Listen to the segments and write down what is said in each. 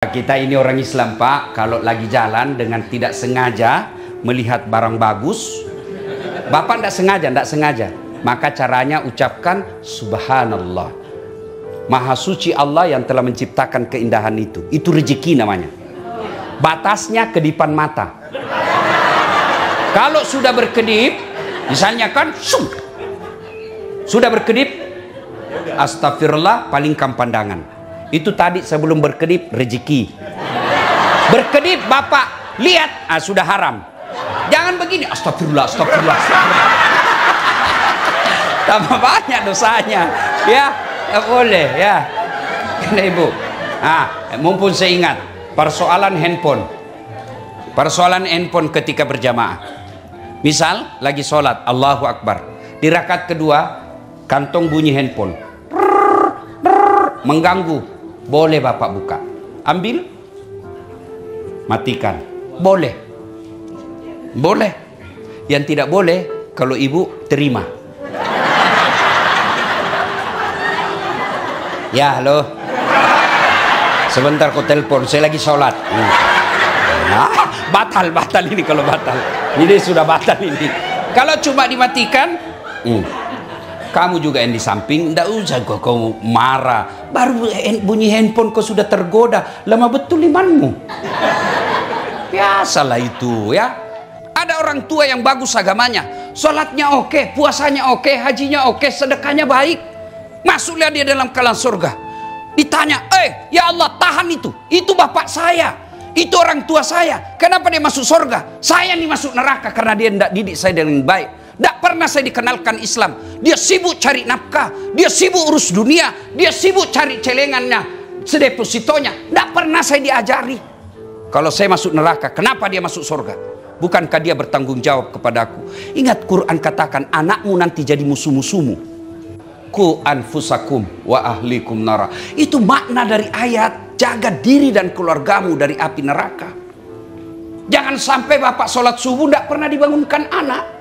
Kita ini orang Islam, Pak, kalau lagi jalan dengan tidak sengaja melihat barang bagus, Bapak tidak sengaja, maka caranya ucapkan Subhanallah, Maha suci Allah yang telah menciptakan keindahan itu rezeki namanya. Batasnya kedipan mata. Kalau sudah berkedip, misalnya kan, sudah berkedip, astagfirullah, palingkan pandangan. Itu tadi sebelum berkedip rezeki. Berkedip Bapak lihat, sudah haram. Jangan begini, astagfirullah. Tambah banyak dosanya. Ya, nggak boleh ya. Karena Ibu. Mumpun saya ingat persoalan handphone. Persoalan handphone ketika berjamaah. Misal lagi sholat, Allahu Akbar. Di rakaat kedua, kantong bunyi handphone. Mengganggu. Boleh Bapak buka, ambil, matikan. Boleh. Yang tidak boleh kalau Ibu terima. Ya, halo. Sebentar kau telepon, saya lagi sholat. Batal ini kalau batal. Ini sudah batal ini. Kalau cuma dimatikan, kamu juga yang di samping, tidak usah kau marah. Baru bunyi handphone kau sudah tergoda. Lama betul imanmu. Biasalah itu ya. Ada orang tua yang bagus agamanya, sholatnya oke, puasanya oke, hajinya oke, sedekahnya baik. Masuklah dia dalam kalang surga. Ditanya, ya Allah, tahan itu. Itu bapak saya, itu orang tua saya. Kenapa dia masuk surga? Saya nih masuk neraka karena dia tidak didik saya dengan baik. Tidak pernah saya dikenalkan Islam. Dia sibuk cari nafkah, dia sibuk urus dunia, dia sibuk cari celengannya, sedepositonya. Tidak pernah saya diajari. Kalau saya masuk neraka, kenapa dia masuk surga? Bukankah dia bertanggung jawab kepadaku? Ingat Quran katakan, anakmu nanti jadi musuh-musuhmu. Ku anfusakum wa ahlikum nara. Itu makna dari ayat, jaga diri dan keluargamu dari api neraka. Jangan sampai bapak sholat subuh tidak pernah dibangunkan anak.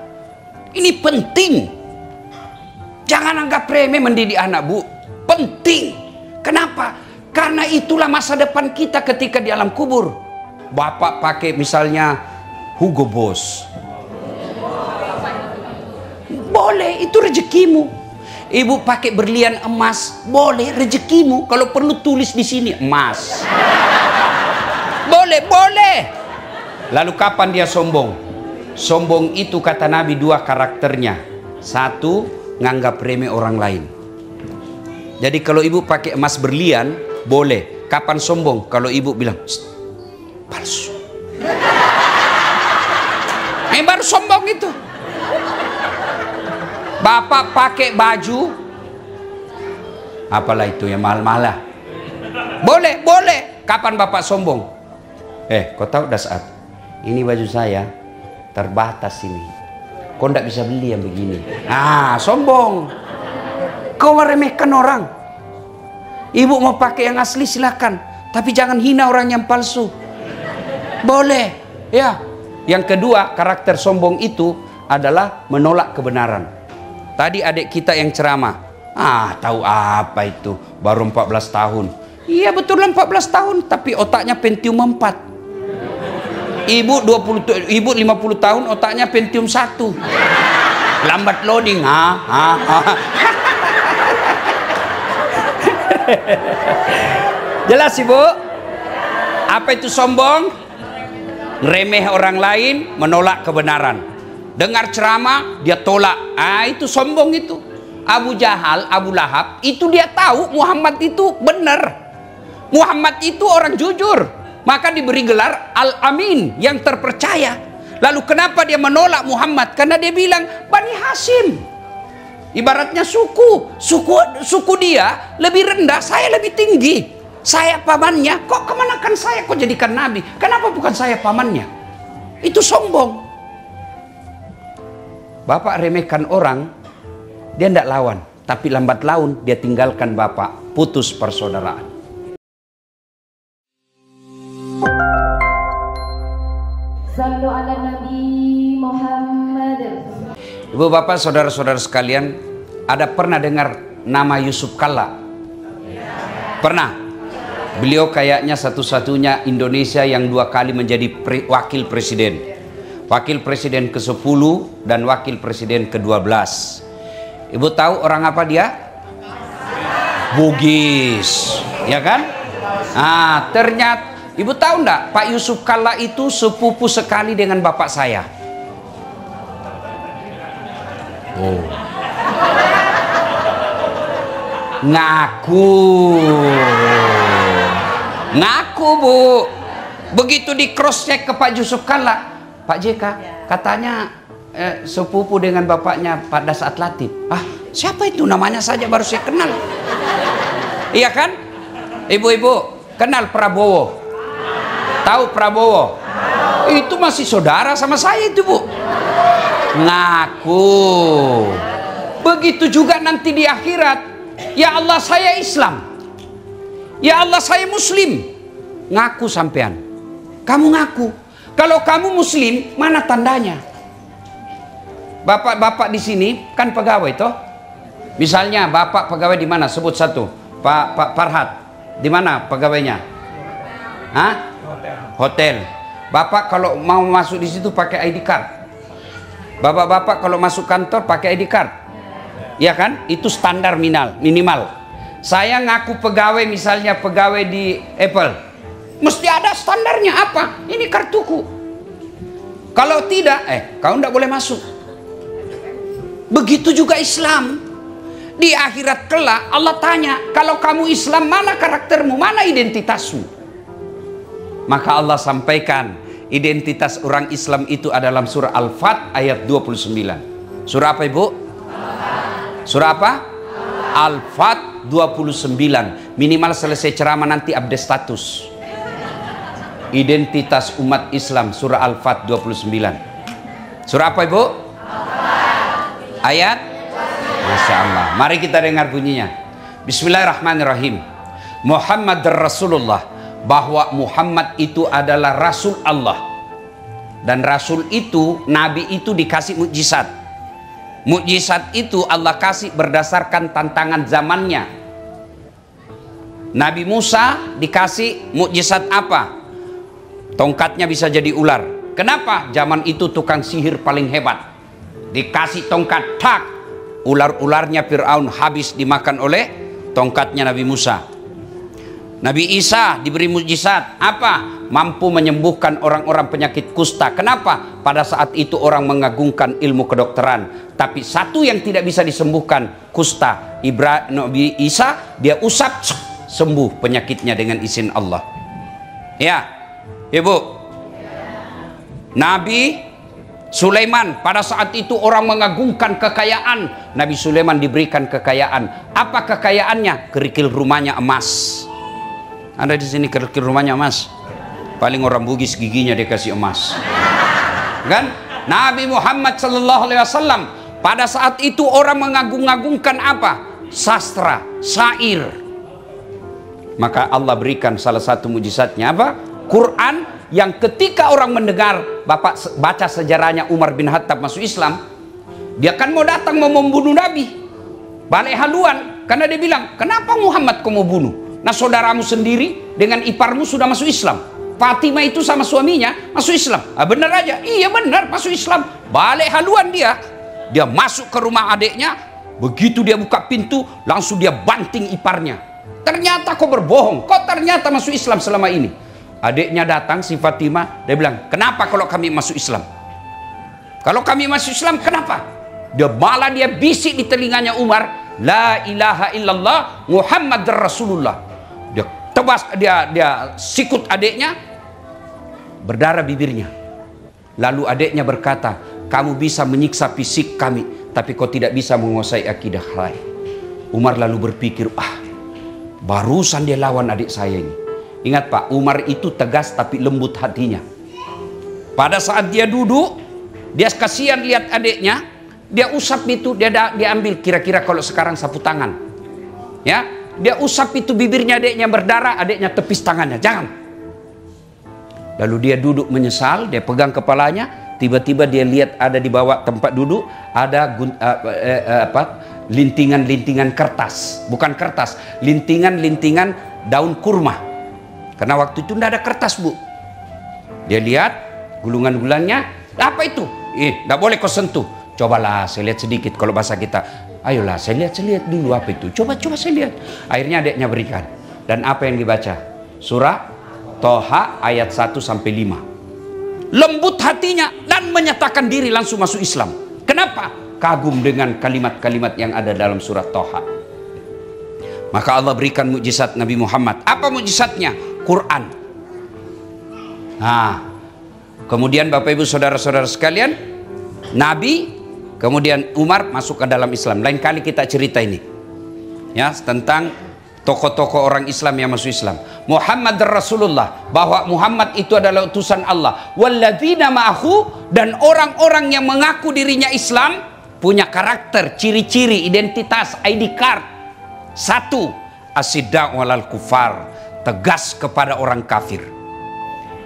Ini penting. Jangan anggap remeh mendidik anak, Bu. Penting. Kenapa? Karena itulah masa depan kita ketika di alam kubur. Bapak pakai misalnya Hugo Boss. Boleh, itu rezekimu. Ibu pakai berlian emas, boleh, rezekimu. Kalau perlu tulis di sini emas. Boleh. Lalu kapan dia sombong? Sombong itu kata Nabi dua karakternya. Satu, nganggap remeh orang lain. Jadi kalau ibu pakai emas berlian, boleh. Kapan sombong? Kalau ibu bilang, palsu. Baru sombong itu. Bapak pakai baju, apalah itu yang mahal-mahal. Boleh. Kapan bapak sombong? Kau tahu Dasat, ini baju saya terbatas ini. Kau tidak bisa beli yang begini. Sombong. Kau meremehkan orang. Ibu mau pakai yang asli silakan, tapi jangan hina orang yang palsu. Boleh, ya. Yang kedua, karakter sombong itu adalah menolak kebenaran. Tadi adik kita yang ceramah, tahu apa itu, baru 14 tahun. Iya betul 14 tahun, tapi otaknya Pentium 4. Ibu 50 tahun, otaknya Pentium 1. Lambat loading, Jelas Ibu? Apa itu sombong? Remeh orang lain, menolak kebenaran. Dengar ceramah, dia tolak. Itu sombong itu. Abu Jahal, Abu Lahab, itu dia tahu Muhammad itu benar. Muhammad itu orang jujur. Maka diberi gelar Al-Amin, yang terpercaya. Lalu kenapa dia menolak Muhammad? Karena dia bilang, Bani Hashim. Ibaratnya suku dia lebih rendah, saya lebih tinggi. Saya pamannya, kok kemanakan saya kok jadikan nabi? Kenapa bukan saya pamannya? Itu sombong. Bapak remehkan orang, dia tidak lawan. Tapi lambat laun dia tinggalkan bapak, putus persaudaraan. Sallu ala Nabi Muhammad. Ibu bapak saudara-saudara sekalian, ada pernah dengar nama Yusuf Kalla? Pernah? Beliau kayaknya satu-satunya Indonesia yang 2 kali menjadi wakil presiden. Wakil presiden ke-10 dan wakil presiden ke-12. Ibu tahu orang apa dia? Bugis, ya kan? Nah, ternyata ibu tahu enggak, Pak Yusuf Kalla itu sepupu sekali dengan bapak saya. Oh. Ngaku Bu. Begitu di cross check ke Pak Yusuf Kalla, Pak JK katanya sepupu dengan bapaknya Pak Dasat Latif. Ah, siapa itu? Namanya saja baru saya kenal. Iya kan? Ibu-ibu kenal Prabowo? Tahu Prabowo? Itu masih saudara sama saya itu, Bu. Ngaku. Begitu juga nanti di akhirat. Ya Allah, saya Islam. Ya Allah, saya Muslim. Ngaku sampean. Kamu ngaku. Kalau kamu Muslim, mana tandanya? Bapak-bapak di sini kan pegawai toh? Misalnya bapak pegawai di mana? Sebut satu. Pak Farhad. Di mana pegawainya? Hah? Hotel. Bapak kalau mau masuk di situ pakai ID card. Bapak-bapak kalau masuk kantor pakai ID card. Ya kan? Itu standar minimal. Saya ngaku pegawai, misalnya pegawai di Apple, mesti ada standarnya apa? Ini kartuku. Kalau tidak, kau tidak boleh masuk. Begitu juga Islam. Di akhirat kelak Allah tanya, kalau kamu Islam, mana karaktermu, mana identitasmu? Maka Allah sampaikan, identitas orang Islam itu adalah surah Al-Fat ayat 29. Surah apa Ibu? Surah apa? Al-Fat 29. Minimal selesai ceramah nanti update status identitas umat Islam. Surah Al-Fat 29. Surah apa Ibu? Ayat? Masya Allah. Mari kita dengar bunyinya. Bismillahirrahmanirrahim. Muhammad Rasulullah. Bahwa Muhammad itu adalah Rasul Allah. Dan Rasul itu, Nabi itu dikasih mukjizat. Mukjizat itu Allah kasih berdasarkan tantangan zamannya. Nabi Musa dikasih mukjizat apa? Tongkatnya bisa jadi ular. Kenapa? Zaman itu tukang sihir paling hebat. Dikasih tongkat, tak, ular-ularnya Fir'aun habis dimakan oleh tongkatnya Nabi Musa. Nabi Isa diberi mukjizat apa? Mampu menyembuhkan orang-orang penyakit kusta. Kenapa? Pada saat itu orang mengagungkan ilmu kedokteran. Tapi satu yang tidak bisa disembuhkan, kusta. Nabi Isa dia usap, sembuh penyakitnya dengan izin Allah. Ya, Ibu. Nabi Sulaiman, pada saat itu orang mengagungkan kekayaan. Nabi Sulaiman diberikan kekayaan. Apa kekayaannya? Kerikil rumahnya emas. Ada di sini kerikil rumahnya emas. Paling orang Bugis giginya dikasih emas. Kan? Nabi Muhammad sallallahu alaihi wasallam pada saat itu orang mengagung-agungkan apa? Sastra, syair. Maka Allah berikan salah satu mujizatnya apa? Quran, yang ketika orang mendengar, Bapak baca sejarahnya Umar bin Khattab masuk Islam, dia kan mau datang mau membunuh Nabi. Balik haluan karena dia bilang, "Kenapa Muhammad kau mau bunuh? Nah, saudaramu sendiri dengan iparmu sudah masuk Islam. Fatimah itu sama suaminya masuk Islam." Ah, benar aja. Iya benar, masuk Islam. Balik haluan dia. Dia masuk ke rumah adiknya. Begitu dia buka pintu, langsung dia banting iparnya. Ternyata kau berbohong. Kau ternyata masuk Islam selama ini. Adiknya datang, si Fatimah. Dia bilang, "Kenapa kalau kami masuk Islam? Kalau kami masuk Islam, kenapa?" Dia bisik di telinganya Umar, "La ilaha illallah Muhammad Rasulullah." Dia tebas, dia sikut adiknya, berdarah bibirnya. Lalu adiknya berkata, "Kamu bisa menyiksa fisik kami, tapi kau tidak bisa menguasai akidah kami." Umar lalu berpikir, barusan dia lawan adik saya ini. Ingat Pak, Umar itu tegas tapi lembut hatinya. Pada saat dia duduk, dia kasihan lihat adiknya, dia usap itu, dia ambil kira-kira kalau sekarang sapu tangan. Ya, dia usap itu bibirnya adiknya berdarah, adiknya tepis tangannya, jangan. Lalu dia duduk menyesal, dia pegang kepalanya, tiba-tiba dia lihat ada di bawah tempat duduk ada lintingan-lintingan kertas, bukan kertas, lintingan-lintingan daun kurma. Karena waktu itu tidak ada kertas, Bu. Dia lihat gulungan-gulungannya, apa itu? Tidak boleh kau sentuh. Cobalah saya lihat sedikit, kalau bahasa kita. Ayolah saya lihat dulu apa itu. Coba saya lihat. Akhirnya adiknya berikan. Dan apa yang dibaca? Surah Toha ayat 1-5. Lembut hatinya dan menyatakan diri langsung masuk Islam. Kenapa? Kagum dengan kalimat-kalimat yang ada dalam surah Toha. Maka Allah berikan mukjizat Nabi Muhammad. Apa mukjizatnya? Quran. Nah, kemudian Bapak Ibu saudara-saudara sekalian, Nabi, kemudian Umar masuk ke dalam Islam. Lain kali kita cerita ini, ya, tentang tokoh-tokoh orang Islam yang masuk Islam. Muhammad Rasulullah, bahwa Muhammad itu adalah utusan Allah. Walladzina ma'ahu, dan orang-orang yang mengaku dirinya Islam punya karakter, ciri-ciri, identitas, ID card. Satu, asyidda' walal kufar, tegas kepada orang kafir.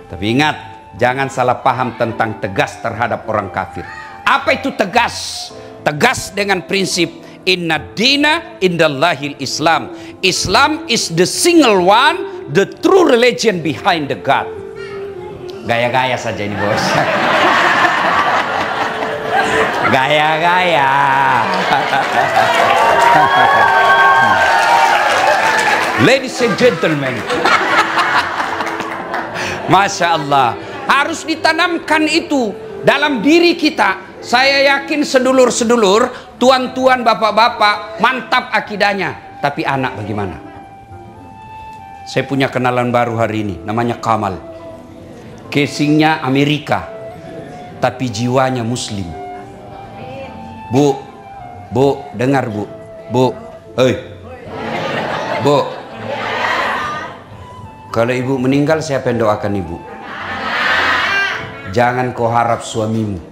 Tapi ingat, jangan salah paham tentang tegas terhadap orang kafir. Apa itu tegas? Tegas dengan prinsip inna dina indallahil Islam. Islam is the single one, the true religion behind the God. Gaya-gaya saja ini, bos. Gaya-gaya. Ladies and gentlemen, Masya Allah, harus ditanamkan itu dalam diri kita. Saya yakin sedulur-sedulur, tuan-tuan, bapak-bapak, mantap akidahnya. Tapi anak bagaimana? Saya punya kenalan baru hari ini, namanya Kamal. Casingnya Amerika, tapi jiwanya Muslim. Bu, dengar Bu. Hei, Bu. Kalau ibu meninggal, siapa yang doakan ibu? Jangan kau harap suamimu,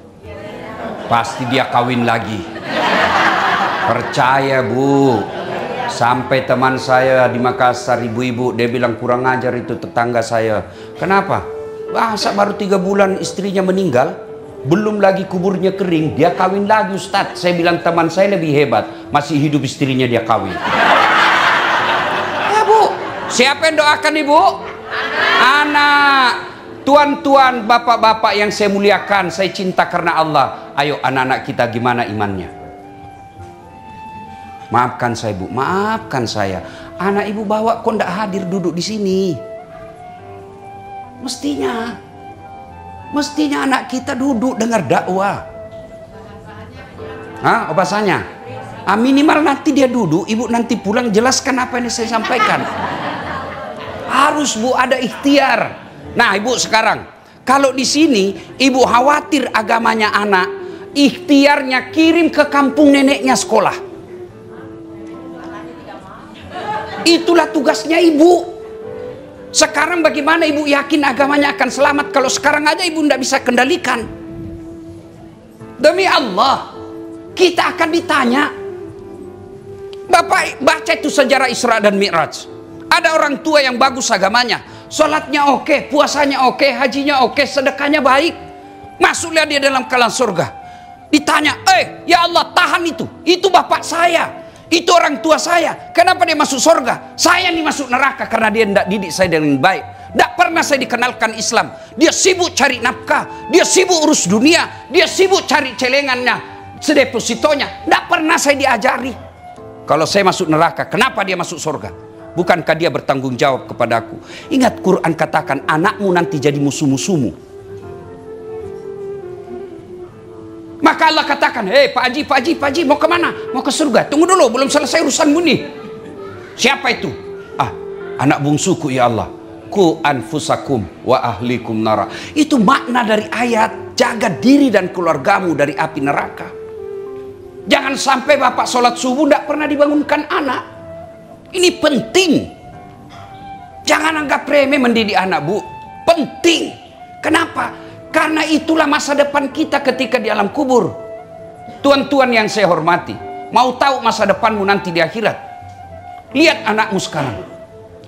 pasti dia kawin lagi. Percaya Bu. Sampai teman saya di Makassar, ibu-ibu, dia bilang kurang ajar itu tetangga saya. Kenapa? Masa baru 3 bulan istrinya meninggal, belum lagi kuburnya kering, dia kawin lagi, Ustadz. Saya bilang teman saya lebih hebat, masih hidup istrinya dia kawin. Ya Bu, siapa yang doakan ibu? Anak. Tuan-tuan, bapak-bapak yang saya muliakan, saya cinta karena Allah. Ayo anak-anak kita gimana imannya? Maafkan saya Bu, maafkan saya. Anak ibu bawa kok ndak hadir duduk di sini. Mestinya anak kita duduk dengar dakwah. Hah, bahasanya? Minimal nanti dia duduk, ibu nanti pulang jelaskan apa yang saya sampaikan. Harus Bu, ada ikhtiar. Nah ibu sekarang, kalau di sini ibu khawatir agamanya anak, ikhtiarnya kirim ke kampung neneknya sekolah. Itulah tugasnya ibu. Sekarang bagaimana ibu yakin agamanya akan selamat kalau sekarang aja ibu tidak bisa kendalikan? Demi Allah, kita akan ditanya. Bapak baca itu sejarah Isra dan Mi'raj. Ada orang tua yang bagus agamanya, sholatnya oke, puasanya oke, hajinya oke, sedekahnya baik. Masuklah dia dalam kalangan surga. Ditanya, ya Allah, tahan itu bapak saya, itu orang tua saya, kenapa dia masuk surga? Saya nih masuk neraka karena dia tidak didik saya dengan baik. Tidak pernah saya dikenalkan Islam. Dia sibuk cari nafkah, dia sibuk urus dunia, dia sibuk cari celengannya, sedepositonya. Tidak pernah saya diajari. Kalau saya masuk neraka, kenapa dia masuk surga? Bukankah dia bertanggung jawab kepadaku? Ingat Quran katakan anakmu nanti jadi musuh-musuhmu. Maka Allah katakan, hei Pak Haji, mau kemana? Mau ke surga? Tunggu dulu, belum selesai urusanmu nih. Siapa itu? Anak bungsuku ya Allah. Ku anfusakum wa ahlikum nara. Itu makna dari ayat, jaga diri dan keluargamu dari api neraka. Jangan sampai bapak sholat subuh tidak pernah dibangunkan anak. Ini penting. Jangan anggap remeh mendidik anak Bu. Penting. Kenapa? Karena itulah masa depan kita ketika di alam kubur. Tuan-tuan yang saya hormati, mau tahu masa depanmu nanti di akhirat? Lihat anakmu sekarang.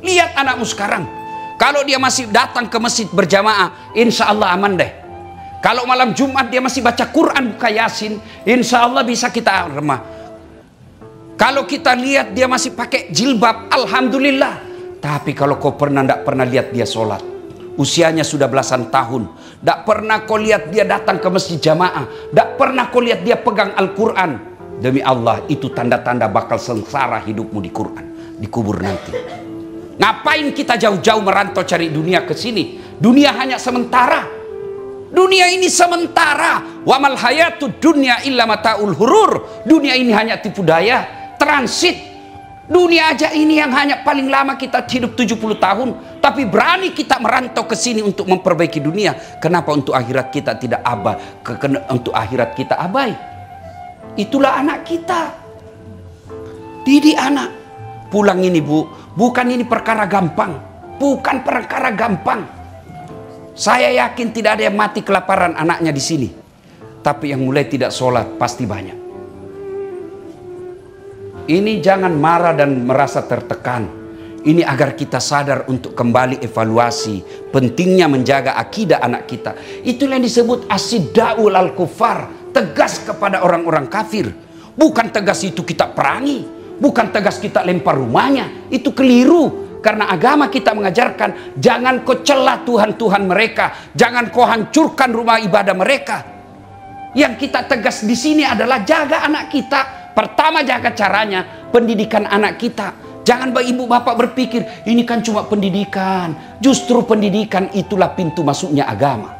Lihat anakmu sekarang. Kalau dia masih datang ke masjid berjamaah, insya Allah aman deh. Kalau malam Jumat dia masih baca Quran, buka Yasin, insya Allah bisa kita remah. Kalau kita lihat dia masih pakai jilbab, alhamdulillah. Tapi kalau kau tidak pernah lihat dia sholat, usianya sudah belasan tahun, tidak pernah kau lihat dia datang ke masjid jamaah, tidak pernah kau lihat dia pegang Al-Quran, demi Allah itu tanda-tanda bakal sengsara hidupmu di Quran, di kubur nanti. Ngapain kita jauh-jauh merantau cari dunia ke sini? Dunia hanya sementara. Dunia ini sementara. Wa mal hayatud dunya illa mataul hurur. Dunia ini hanya tipu daya, transit. Dunia aja ini yang hanya paling lama kita hidup 70 tahun, tapi berani kita merantau ke sini untuk memperbaiki dunia. Kenapa untuk akhirat kita tidak abai? Untuk akhirat kita abai. Itulah anak kita. Didik anak. Pulang ini Bu, bukan ini perkara gampang. Bukan perkara gampang. Saya yakin tidak ada yang mati kelaparan anaknya di sini. Tapi yang mulai tidak sholat pasti banyak. Ini jangan marah dan merasa tertekan. Ini agar kita sadar untuk kembali evaluasi pentingnya menjaga akidah anak kita. Itulah yang disebut asiddaul al-kufar, tegas kepada orang-orang kafir. Bukan tegas itu kita perangi, bukan tegas kita lempar rumahnya. Itu keliru. Karena agama kita mengajarkan jangan kau celah Tuhan-Tuhan mereka, jangan kau hancurkan rumah ibadah mereka. Yang kita tegas di sini adalah jaga anak kita. Pertama jaga caranya, pendidikan anak kita. Jangan ibu bapak berpikir ini kan cuma pendidikan. Justru pendidikan itulah pintu masuknya agama.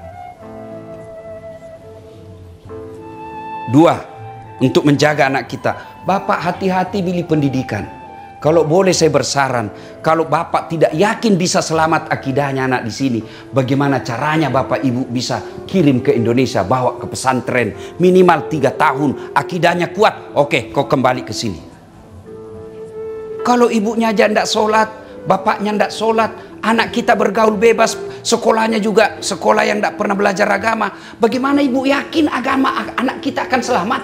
2, untuk menjaga anak kita, bapak hati-hati pilih pendidikan. Kalau boleh saya bersaran, kalau bapak tidak yakin bisa selamat akidahnya anak di sini, bagaimana caranya bapak ibu bisa kirim ke Indonesia, bawa ke pesantren minimal 3 tahun, akidahnya kuat, oke, kau kembali ke sini. Kalau ibunya aja tidak sholat, bapaknya tidak sholat, anak kita bergaul bebas, sekolahnya juga sekolah yang tidak pernah belajar agama, bagaimana ibu yakin agama anak kita akan selamat?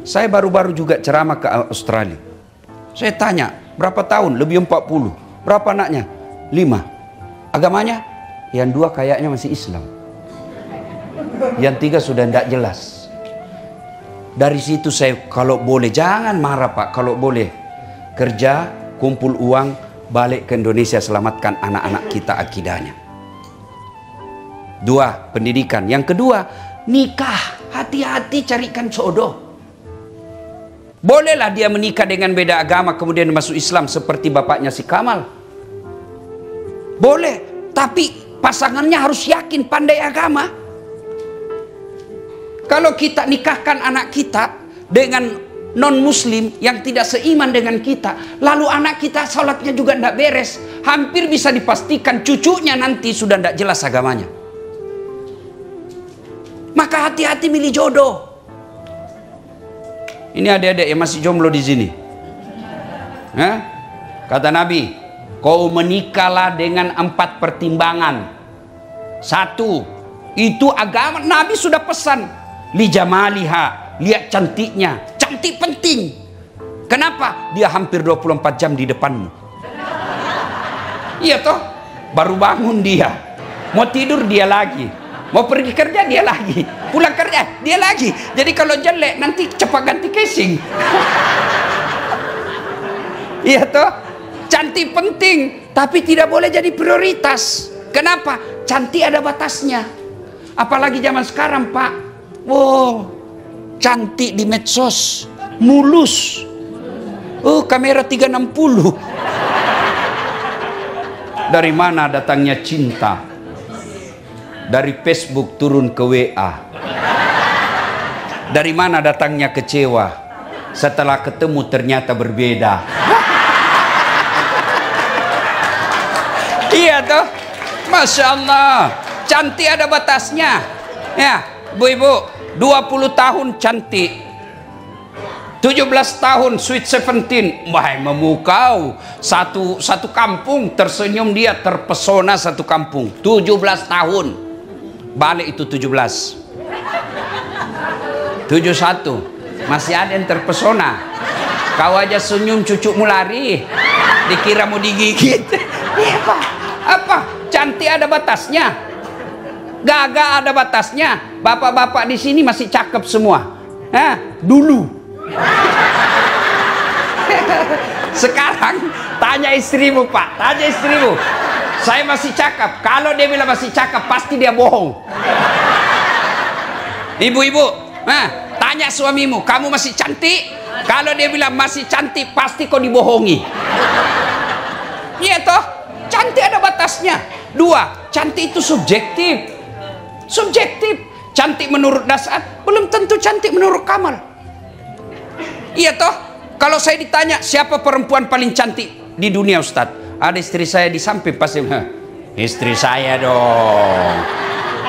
Saya baru-baru juga ceramah ke Australia. Saya tanya, berapa tahun? Lebih 40. Berapa anaknya? 5. Agamanya? Yang 2 kayaknya masih Islam. Yang 3 sudah tidak jelas. Dari situ saya, kalau boleh, jangan marah Pak. Kalau boleh, kerja, kumpul uang, balik ke Indonesia, selamatkan anak-anak kita akidahnya. 2, pendidikan. Yang kedua, nikah. Hati-hati carikan jodoh. Bolehlah dia menikah dengan beda agama kemudian masuk Islam seperti bapaknya si Kamal. Boleh, tapi pasangannya harus yakin pandai agama. Kalau kita nikahkan anak kita dengan non-muslim yang tidak seiman dengan kita, lalu anak kita sholatnya juga tidak beres, hampir bisa dipastikan cucunya nanti sudah tidak jelas agamanya. Maka hati-hati milih jodoh. Ini adik-adik yang masih jomblo di sini. Kata Nabi, kau menikahlah dengan 4 pertimbangan. 1, itu agama. Nabi sudah pesan, li jamaliha, lihat cantiknya. Cantik penting. Kenapa? Dia hampir 24 jam di depanmu. Iya toh? Baru bangun dia, mau tidur dia lagi, mau pergi kerja dia lagi, pulang kerja dia lagi. Jadi kalau jelek nanti cepat ganti casing. Iya toh? Cantik penting, tapi tidak boleh jadi prioritas. Kenapa? Cantik ada batasnya. Apalagi zaman sekarang Pak. Wow, cantik di medsos, mulus. Oh, kamera 360. Dari mana datangnya cinta? Dari Facebook turun ke WA. Dari mana datangnya kecewa? Setelah ketemu ternyata berbeda. Iya toh? Masya Allah. Cantik ada batasnya. Ya, ibu-ibu, 20 tahun cantik, 17 tahun sweet 17. Wah, memukau. Satu kampung tersenyum dia, terpesona satu kampung. 17 tahun. Balik itu 17. 71. Masih ada yang terpesona. Kau aja senyum cucumu lari. Dikira mau digigit. Apa? Cantik ada batasnya. Gagah ada batasnya. Bapak-bapak di sini masih cakep semua. Dulu. Sekarang tanya istrimu, Pak. Tanya istrimu. Saya masih cakep. Kalau dia bilang masih cakep, pasti dia bohong. Ibu-ibu, nah, tanya suamimu, kamu masih cantik? Kalau dia bilang masih cantik, pasti kau dibohongi. Iya toh? Cantik ada batasnya. Dua, cantik itu subjektif. Subjektif. Cantik menurut Dasar belum tentu cantik menurut Kamal. Iya toh? Kalau saya ditanya siapa perempuan paling cantik di dunia, Ustadz, ada istri saya di samping, pasti istri saya dong.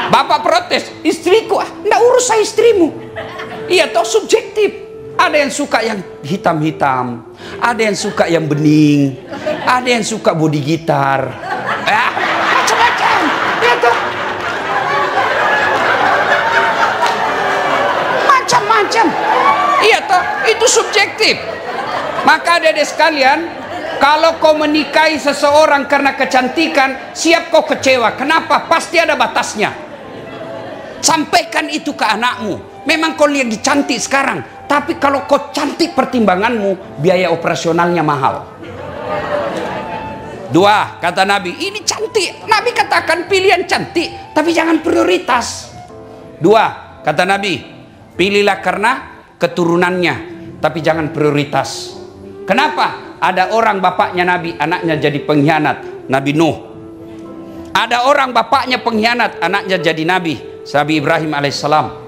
Bapak protes, istriku, nggak urus saya istrimu. Iya toh, subjektif. Ada yang suka yang hitam-hitam, ada yang suka yang bening, ada yang suka body gitar, macam-macam. Iya toh, macam-macam. Iya toh, itu subjektif. Maka adik-adik sekalian, kalau kau menikahi seseorang karena kecantikan, siap kau kecewa. Kenapa? Pasti ada batasnya. Sampaikan itu ke anakmu. Memang kau lihat cantik sekarang, tapi kalau kau cantik pertimbanganmu, biaya operasionalnya mahal. Dua, kata Nabi, ini cantik. Nabi katakan pilihan cantik, tapi jangan prioritas. Dua, kata Nabi, pilihlah karena keturunannya, tapi jangan prioritas. Kenapa? Ada orang bapaknya Nabi, anaknya jadi pengkhianat, Nabi Nuh. Ada orang bapaknya pengkhianat, anaknya jadi Nabi, Nabi Ibrahim alaihissalam.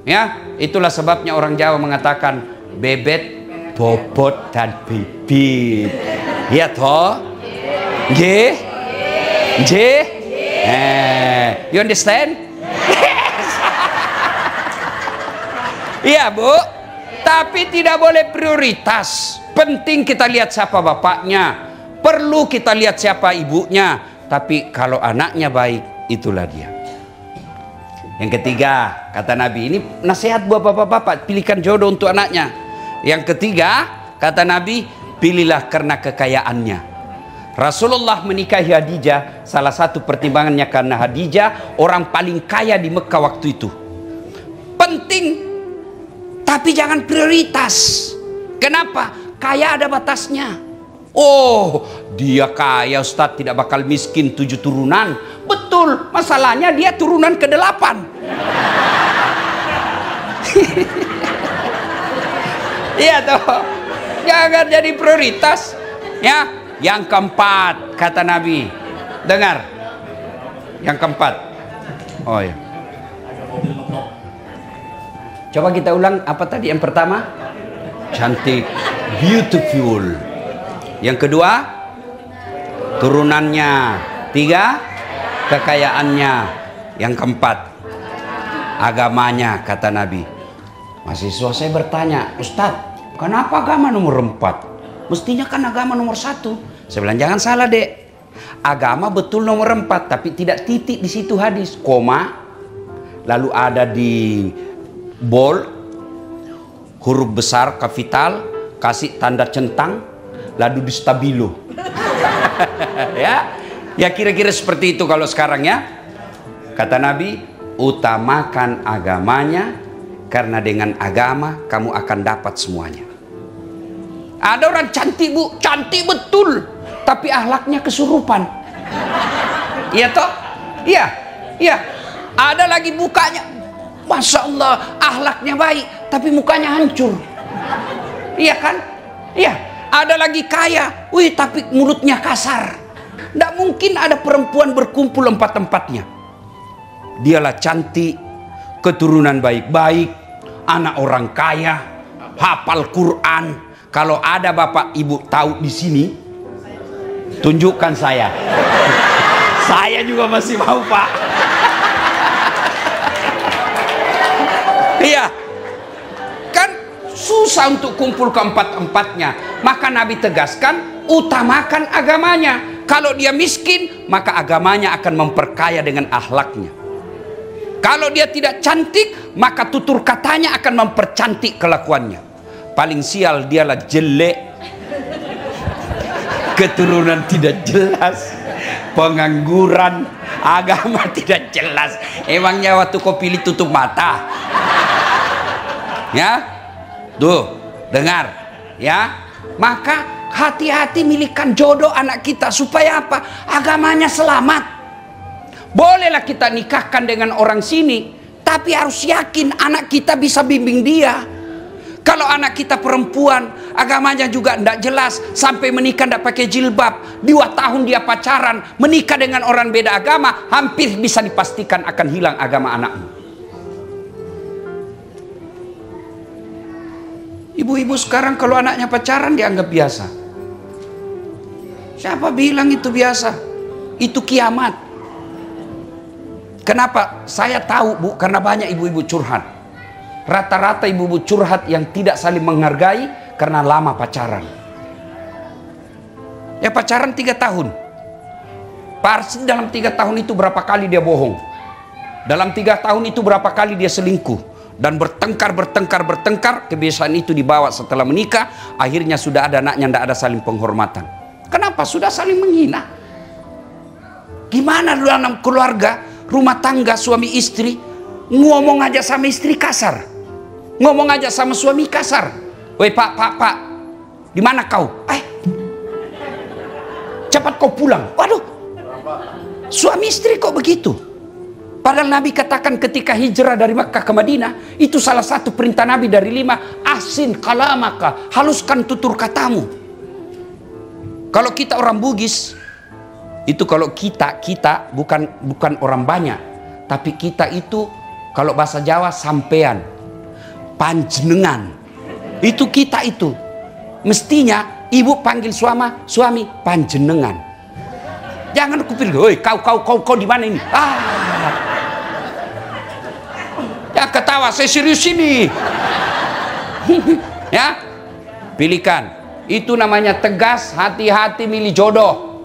Ya, itulah sebabnya orang Jawa mengatakan bebet, bobot, dan bibit. Ya toh? Nggih? Nggih? You understand? Iya, Bu. Tapi tidak boleh prioritas. Penting kita lihat siapa bapaknya, perlu kita lihat siapa ibunya. Tapi kalau anaknya baik, itulah dia. Yang ketiga, kata Nabi, ini nasihat buat bapak-bapak, pilihkan jodoh untuk anaknya. Yang ketiga, kata Nabi, pilihlah karena kekayaannya. Rasulullah menikahi Khadijah, salah satu pertimbangannya karena Khadijah orang paling kaya di Mekah waktu itu. Penting, tapi jangan prioritas. Kenapa? Kaya ada batasnya. Oh, dia kaya, Ustadz, tidak bakal miskin 7 turunan. Betul, masalahnya dia turunan ke-8. Iya toh, jangan jadi prioritas. Ya, yang keempat, kata Nabi. Dengar, yang keempat. Oh ya. Coba kita ulang, apa tadi yang pertama? Cantik, beautiful. Yang kedua, turunannya. Tiga, kekayaannya. Yang keempat, agamanya, kata Nabi. Mahasiswa saya bertanya, Ustadz, kenapa agama nomor 4? Mestinya kan agama nomor 1. Saya bilang, jangan salah, Dek. Agama betul nomor 4, tapi tidak titik di situ hadis, koma, lalu ada di bold, huruf besar kapital, kasih tanda centang, lalu di stabilo. Ya kira-kira seperti itu kalau sekarang ya. Kata Nabi, utamakan agamanya, karena dengan agama kamu akan dapat semuanya. Ada orang cantik, Bu, cantik betul, tapi akhlaknya kesurupan. Iya toh? Iya, iya. Ada lagi mukanya, Masya Allah, akhlaknya baik, tapi mukanya hancur. Iya kan? Iya. Ada lagi kaya, wih, tapi mulutnya kasar. Tidak mungkin ada perempuan berkumpul 4-empatnya. Dialah cantik, keturunan baik-baik, anak orang kaya, hafal Quran. Kalau ada bapak ibu tahu di sini, tunjukkan saya. Saya juga masih mau, Pak. Iya, kan susah untuk kumpul ke-4-empatnya. Maka Nabi tegaskan, utamakan agamanya. Kalau dia miskin, maka agamanya akan memperkaya dengan akhlaknya. Kalau dia tidak cantik, maka tutur katanya akan mempercantik kelakuannya. Paling sial dialah jelek, keturunan tidak jelas, pengangguran, agama tidak jelas. Emangnya waktu kau pilih tutup mata? Ya, tuh, dengar, ya. Maka hati-hati milihkan jodoh anak kita. Supaya apa? Agamanya selamat. Bolehlah kita nikahkan dengan orang sini, tapi harus yakin anak kita bisa bimbing dia. Kalau anak kita perempuan, agamanya juga tidak jelas, sampai menikah tidak pakai jilbab, 2 tahun dia pacaran, menikah dengan orang beda agama, hampir bisa dipastikan akan hilang agama anakmu. Ibu-ibu sekarang kalau anaknya pacaran dianggap biasa. Siapa bilang itu biasa? Itu kiamat. Kenapa? Saya tahu, Bu, karena banyak ibu-ibu curhat. Rata-rata ibu-ibu curhat yang tidak saling menghargai karena lama pacaran. Ya pacaran 3 tahun. Pasti dalam 3 tahun itu berapa kali dia bohong. Dalam 3 tahun itu berapa kali dia selingkuh. Dan bertengkar. Kebiasaan itu dibawa setelah menikah. Akhirnya sudah ada anaknya, tidak ada saling penghormatan. Kenapa? Sudah saling menghina. Gimana dalam keluarga, rumah tangga, suami istri, ngomong aja sama istri kasar, ngomong aja sama suami kasar. Woi pak, di mana kau? Cepat kau pulang. Waduh, suami istri kok begitu? Padahal Nabi katakan ketika hijrah dari Makkah ke Madinah, itu salah satu perintah Nabi dari 5, ahsin kalamaka, haluskan tutur katamu. Kalau kita orang Bugis, itu kalau kita bukan orang banyak, tapi kita itu kalau bahasa Jawa sampean, panjenengan. Itu kita itu. Mestinya ibu panggil suami panjenengan. Jangan kupikir, "Woi, kau di mana ini?" Ya ketawa, saya serius ini. Ya. Pilihkan. Itu namanya tegas, hati-hati milih jodoh.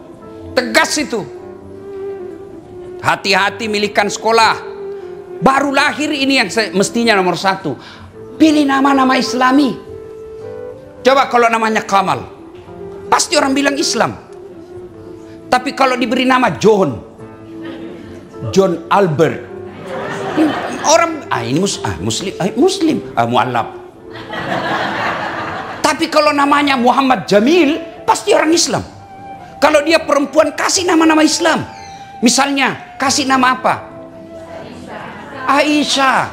Tegas itu. Hati-hati milihkan sekolah. Baru lahir ini yang mestinya nomor 1. Pilih nama-nama Islami. Coba kalau namanya Kamal, pasti orang bilang Islam. Tapi kalau diberi nama John Albert, orang ini Muslim, mu'allab. Tapi kalau namanya Muhammad Jamil, pasti orang Islam. Kalau dia perempuan, kasih nama-nama Islam. Misalnya kasih nama apa? Aisyah,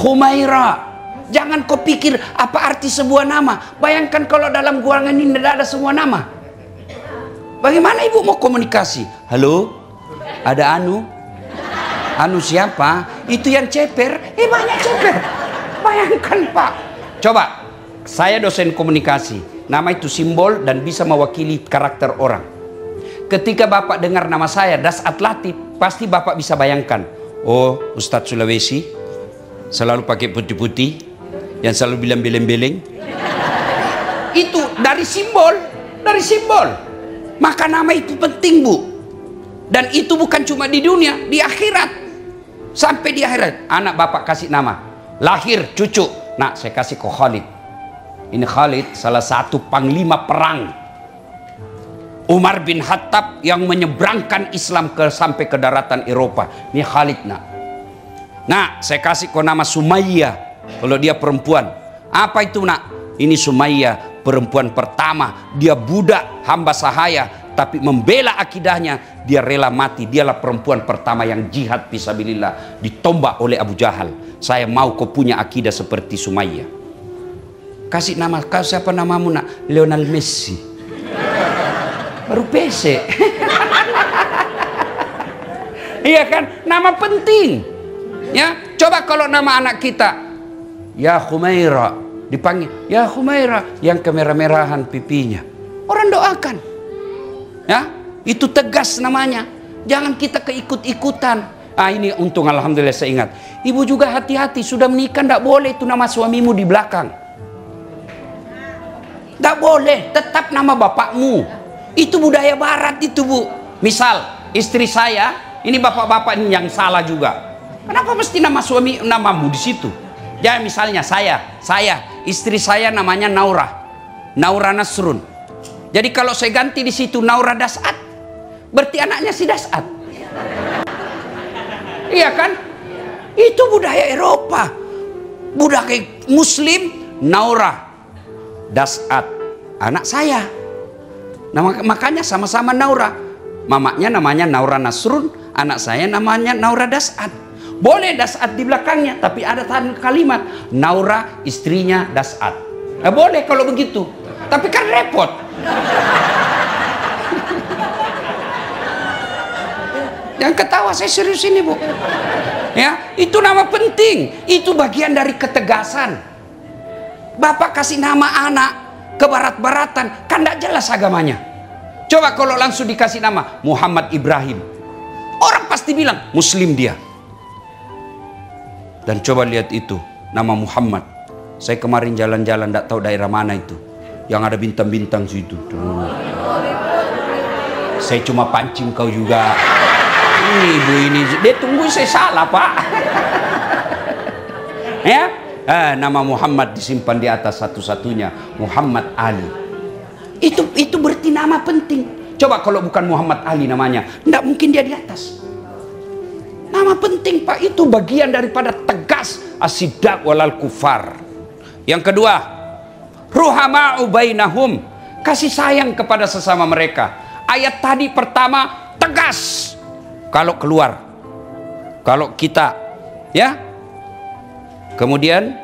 Humaira. Jangan kau pikir apa arti sebuah nama. Bayangkan kalau dalam ruangan ini tidak ada semua nama. Bagaimana ibu mau komunikasi? Halo, ada Anu. Anu siapa? Itu yang ceper. Banyak ceper. Bayangkan Pak. Coba, saya dosen komunikasi. Nama itu simbol dan bisa mewakili karakter orang. Ketika Bapak dengar nama saya, Dasat Latif, pasti Bapak bisa bayangkan. Oh, Ustadz Sulawesi, selalu pakai putih-putih, yang selalu bilang beleng-beleng. Itu dari simbol, Maka nama itu penting, Bu. Dan itu bukan cuma di dunia, di akhirat. Sampai di akhirat, anak Bapak kasih nama. Lahir cucu, nah saya kasih ke Khalid. Ini Khalid salah satu panglima perang Umar bin Khattab yang menyeberangkan Islam sampai ke daratan Eropa. Ini Khalid nak. Nah, saya kasih kau nama Sumayyah. Kalau dia perempuan. Apa itu nak? Ini Sumayyah, perempuan pertama. Dia budak, hamba sahaya. Tapi membela akidahnya, dia rela mati. Dialah perempuan pertama yang jihad fisabilillah. Ditombak oleh Abu Jahal. Saya mau kau punya akidah seperti Sumayyah. Kasih nama, kau siapa namamu nak? Lionel Messi. Baru PC. Iya kan? Nama penting. Ya, coba kalau nama anak kita Ya Humaira, dipanggil Ya Humaira, yang kemerah-merahan pipinya. Orang doakan. Ya, itu tegas namanya. Jangan kita keikut-ikutan. Ini untung alhamdulillah saya ingat. Ibu juga hati-hati, sudah menikah tidak boleh itu nama suamimu di belakang. Tidak boleh, tetap nama bapakmu. Itu budaya barat itu, Bu. Misal istri saya, ini bapak-bapak ini yang salah juga. Kenapa mesti nama suami namamu di situ? Ya misalnya saya, istri saya namanya Naura Nasrun. Jadi kalau saya ganti di situ Naura Dasat, berarti anaknya si Dasat. Iya kan? Itu budaya Eropa. Budaya Muslim Naura Dasat. anak saya. Nah, makanya sama-sama Naura. Mamanya namanya Naura Nasrun, anak saya namanya Naura Das'ad. Boleh Das'ad di belakangnya, tapi ada kalimat Naura istrinya Das'ad. Nah, boleh kalau begitu. Tapi kan repot. Yang ketawa saya serius ini, Bu. Ya, itu nama penting. Itu bagian dari ketegasan. Bapak kasih nama anak ke barat-baratan, kan tidak jelas agamanya. Coba kalau langsung dikasih nama Muhammad Ibrahim, orang pasti bilang Muslim dia. Dan coba lihat itu, nama Muhammad. Saya kemarin jalan-jalan, tidak tahu daerah mana itu, yang ada bintang-bintang situ. Saya cuma pancing kau juga. Ibu ini, dia tunggu saya salah, Pak. Ya, nama Muhammad disimpan di atas satu-satunya, Muhammad Ali. Itu berarti nama penting. Coba kalau bukan Muhammad Ali namanya, tidak mungkin dia di atas. Nama penting, Pak. Itu bagian daripada tegas asidak walal kufar. Yang kedua, ruhama'u bainahum, kasih sayang kepada sesama mereka. Ayat tadi pertama tegas. Kalau keluar, kalau kita, ya. Kemudian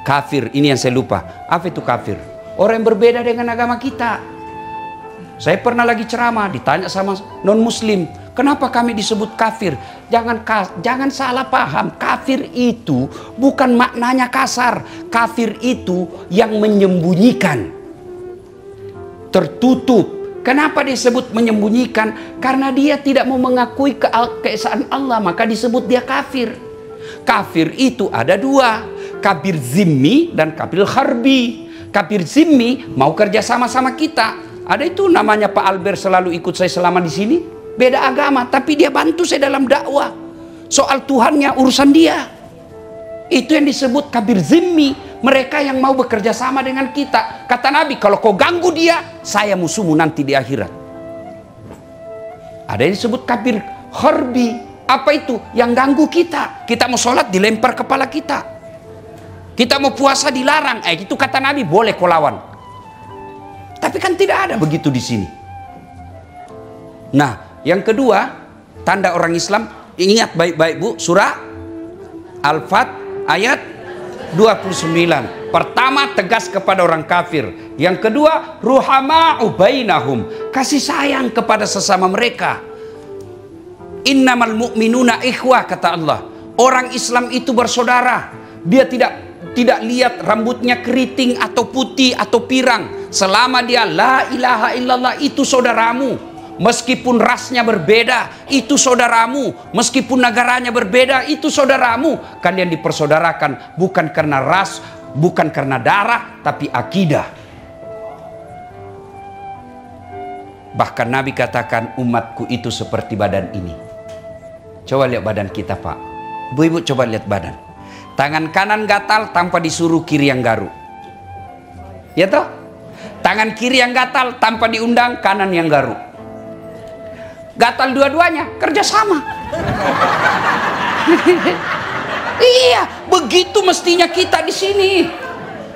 kafir, ini yang saya lupa. Apa itu kafir? Orang yang berbeda dengan agama kita. Saya pernah lagi ceramah, ditanya sama non-muslim, kenapa kami disebut kafir? Jangan salah paham. Kafir itu bukan maknanya kasar. Kafir itu yang menyembunyikan, tertutup. Kenapa disebut menyembunyikan? Karena dia tidak mau mengakui keesaan Allah, maka disebut dia kafir. Kafir itu ada dua, kafir zimmi dan kafir harbi. Kafir zimmi mau kerja sama-sama kita. Ada itu namanya Pak Albert, selalu ikut saya selama di sini. Beda agama, tapi dia bantu saya dalam dakwah. Soal Tuhannya urusan dia. Itu yang disebut kafir zimmi. Mereka yang mau bekerja sama dengan kita. Kata Nabi, kalau kau ganggu dia, saya musuhmu nanti di akhirat. Ada yang disebut kafir harbi. Apa itu? Yang ganggu kita. Kita mau sholat dilempar kepala kita. Kita mau puasa dilarang. Itu kata Nabi, boleh kau lawan. Tapi kan tidak ada begitu di sini. Nah, yang kedua, tanda orang Islam, ingat baik-baik, Bu, surah Al-Fat ayat 29. Pertama, tegas kepada orang kafir. Yang kedua, ruhama'u bainahum, kasih sayang kepada sesama mereka. Innamal mu'minuna ikhwah, kata Allah. Orang Islam itu bersaudara. Dia tidak lihat rambutnya keriting atau putih atau pirang. Selama dia la ilaha illallah, itu saudaramu. Meskipun rasnya berbeda, itu saudaramu. Meskipun negaranya berbeda, itu saudaramu. Kan yang dipersaudarakan bukan karena ras, bukan karena darah, tapi akidah. Bahkan Nabi katakan, umatku itu seperti badan ini. Coba lihat badan kita, Pak. Ibu-ibu coba lihat badan. Tangan kanan gatal tanpa disuruh kiri yang garuk. Ya toh? Tangan kiri yang gatal tanpa diundang kanan yang garuk. Gatal dua-duanya, kerjasama. Iya, begitu mestinya kita di sini.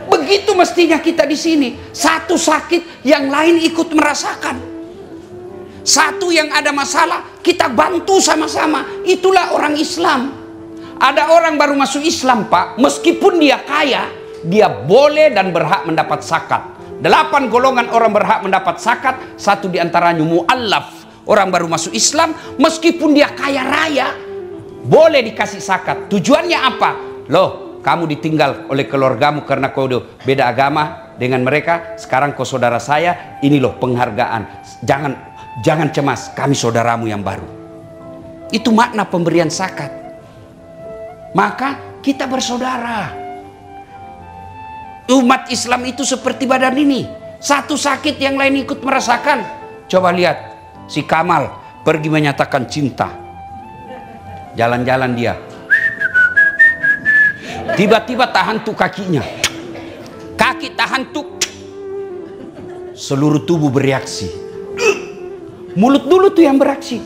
Begitu mestinya kita di sini. Satu sakit, yang lain ikut merasakan. Satu yang ada masalah, kita bantu sama-sama. Itulah orang Islam. Ada orang baru masuk Islam, Pak, meskipun dia kaya, dia boleh dan berhak mendapat zakat. 8 golongan orang berhak mendapat zakat. Satu diantaranya mu'allaf, orang baru masuk Islam, meskipun dia kaya raya, boleh dikasih zakat. Tujuannya apa? Loh, kamu ditinggal oleh keluargamu karena kau beda agama dengan mereka. Sekarang kau saudara saya, ini loh penghargaan. Jangan cemas, kami saudaramu yang baru. Itu makna pemberian zakat. Maka kita bersaudara. Umat Islam itu seperti badan ini. Satu sakit, yang lain ikut merasakan. Coba lihat, si Kamal pergi menyatakan cinta. Jalan-jalan dia, tiba-tiba tahan tuh kakinya. Kaki tahan tuh, seluruh tubuh bereaksi. Mulut dulu tuh yang bereaksi.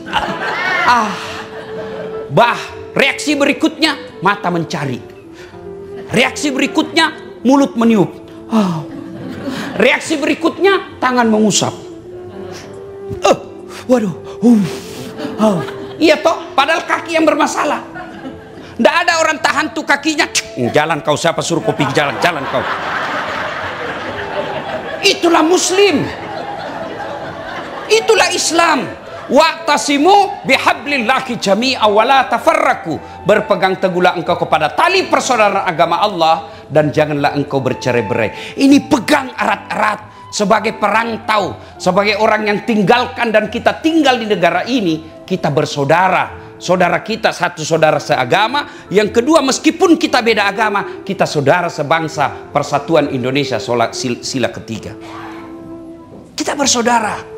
Reaksi berikutnya mata mencari. Reaksi berikutnya mulut meniup. Reaksi berikutnya tangan mengusap. Waduh. Iya toh, padahal kaki yang bermasalah. Nggak ada orang tahan tuh kakinya. Jalan kau, siapa suruh kau pergi jalan? Jalan kau. Itulah Muslim. Itulah Islam. Wa'tasimu bihablillahi jami'a wa la tafarraku. Berpegang teguhlah engkau kepada tali persaudaraan agama Allah dan janganlah engkau bercerai-berai. Ini pegang erat-erat sebagai perantau, sebagai orang yang tinggalkan dan kita tinggal di negara ini, kita bersaudara. Saudara kita satu, saudara seagama. Yang kedua, meskipun kita beda agama, kita saudara sebangsa. Persatuan Indonesia, sila ketiga. Kita bersaudara.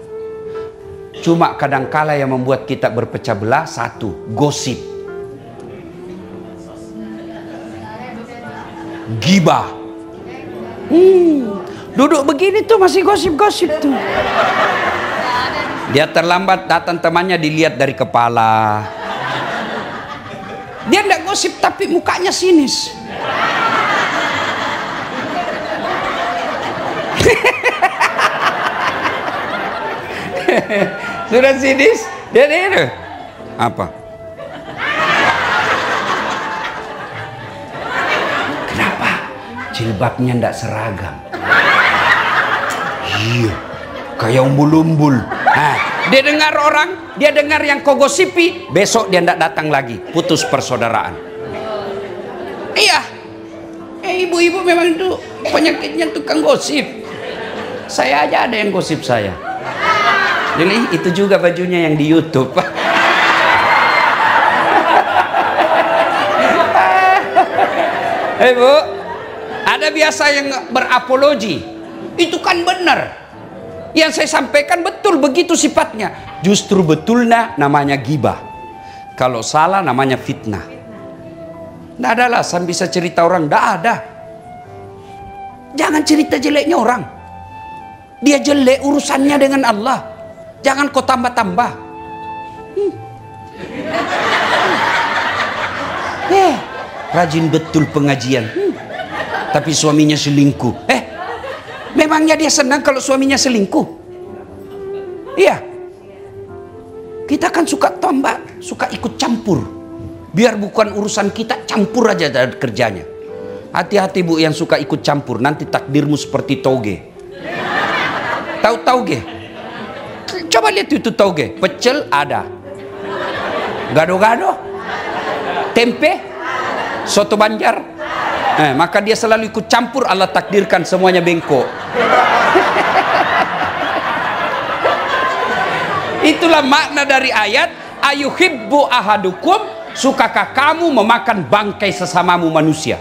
Cuma kadangkala yang membuat kita berpecah belah satu, gosip, gibah. Duduk begini tuh masih gosip-gosip tuh. Dia terlambat datang, temannya dilihat dari kepala. Dia enggak gosip tapi mukanya sinis. Sudah sinis, dia itu apa? Kenapa? Jilbabnya ndak seragam. Iya, kayak umbul-umbul. Dia dengar orang, dia dengar yang kau gosipi, besok dia ndak datang lagi, putus persaudaraan. Iya, ibu-ibu memang itu penyakitnya tukang gosip. Saya aja ada yang gosip saya. Jadi itu juga bajunya yang di YouTube. Bu, ada biasa yang berapologi. Itu kan benar. Yang saya sampaikan betul, begitu sifatnya. Justru betulnya namanya gibah. Kalau salah namanya fitnah. Tidak ada alasan bisa cerita orang, tidak ada. Jangan cerita jeleknya orang. Dia jelek urusannya dengan Allah. Jangan kau tambah-tambah. Rajin betul pengajian. Tapi suaminya selingkuh. Memangnya dia senang kalau suaminya selingkuh? Iya. Kita kan suka tambah, suka ikut campur. Biar bukan urusan kita, campur aja dari kerjanya. Hati-hati bu yang suka ikut campur, nanti takdirmu seperti toge. Tahu toge? Coba lihat itu toge. Pecel ada, gado-gado, tempe, soto Banjar. Maka dia selalu ikut campur, Allah takdirkan semuanya bengkok. Itulah makna dari ayat ayuhibbu ahadukum, sukakah kamu memakan bangkai sesamamu manusia.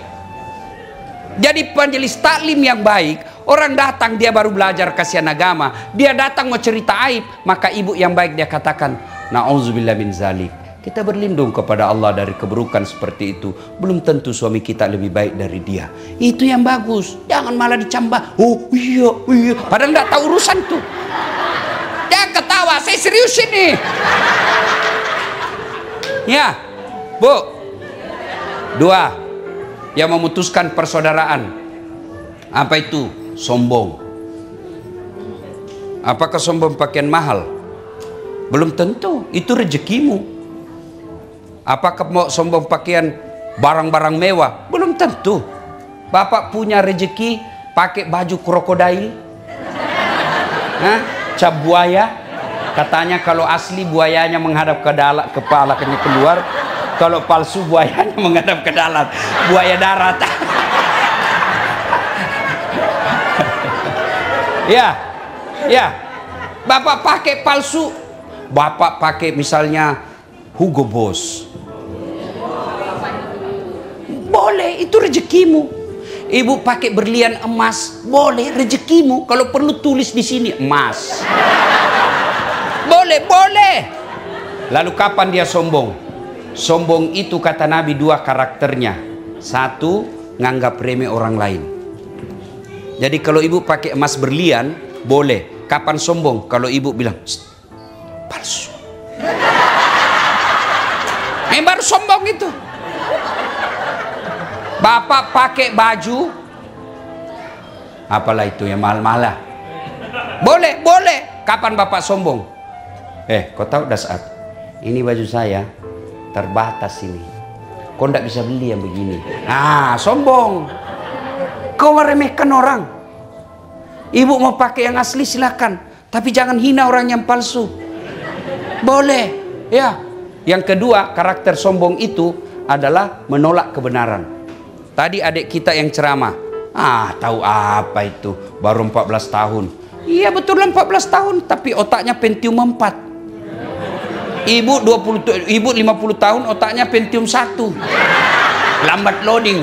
Jadi majelis taklim yang baik, orang datang dia baru belajar kasihan agama, dia datang mau cerita aib, maka ibu yang baik dia katakan na'udzubillah min zalik. Kita berlindung kepada Allah dari keburukan seperti itu. Belum tentu suami kita lebih baik dari dia. Itu yang bagus. Jangan malah dicambah. Oh iya, padahal nggak tahu urusan tuh. Jangan ketawa, saya serius ini. Ya, bu. Dua, yang memutuskan persaudaraan. Apa itu? Sombong. Apakah sombong pakaian mahal? Belum tentu. Itu rezekimu. Apakah mau sombong pakaian barang-barang mewah? Belum tentu. Bapak punya rezeki pakai baju krokodil, cap buaya. Katanya kalau asli buayanya menghadap ke dalam, kepalanya keluar. Kalau palsu buayanya menghadap ke dalam, buaya darat. Ya. Bapak pakai palsu. Bapak pakai misalnya Hugo Boss. Boleh, itu rezekimu. Ibu pakai berlian emas, boleh, rezekimu. Kalau perlu tulis di sini emas. Boleh. Lalu kapan dia sombong? Sombong itu kata Nabi dua karakternya. Satu, nganggap remeh orang lain. Jadi kalau ibu pakai emas berlian, boleh. Kapan sombong? Kalau ibu bilang palsu. Baru sombong itu. Bapak pakai baju Apalah itu yang mahal-mahal. Boleh, boleh. Kapan Bapak sombong? Kau tahu Dasat, ini baju saya terbatas ini. Kau ndak bisa beli yang begini. Sombong. Kau meremehkan orang. Ibu mau pakai yang asli silakan, tapi jangan hina orang yang palsu. Boleh, ya. Yang kedua, karakter sombong itu adalah menolak kebenaran. Tadi adik kita yang ceramah, tahu apa itu, baru 14 tahun. Iya betul 14 tahun, tapi otaknya Pentium 4. Ibu 50 tahun, otaknya Pentium 1. Lambat loading,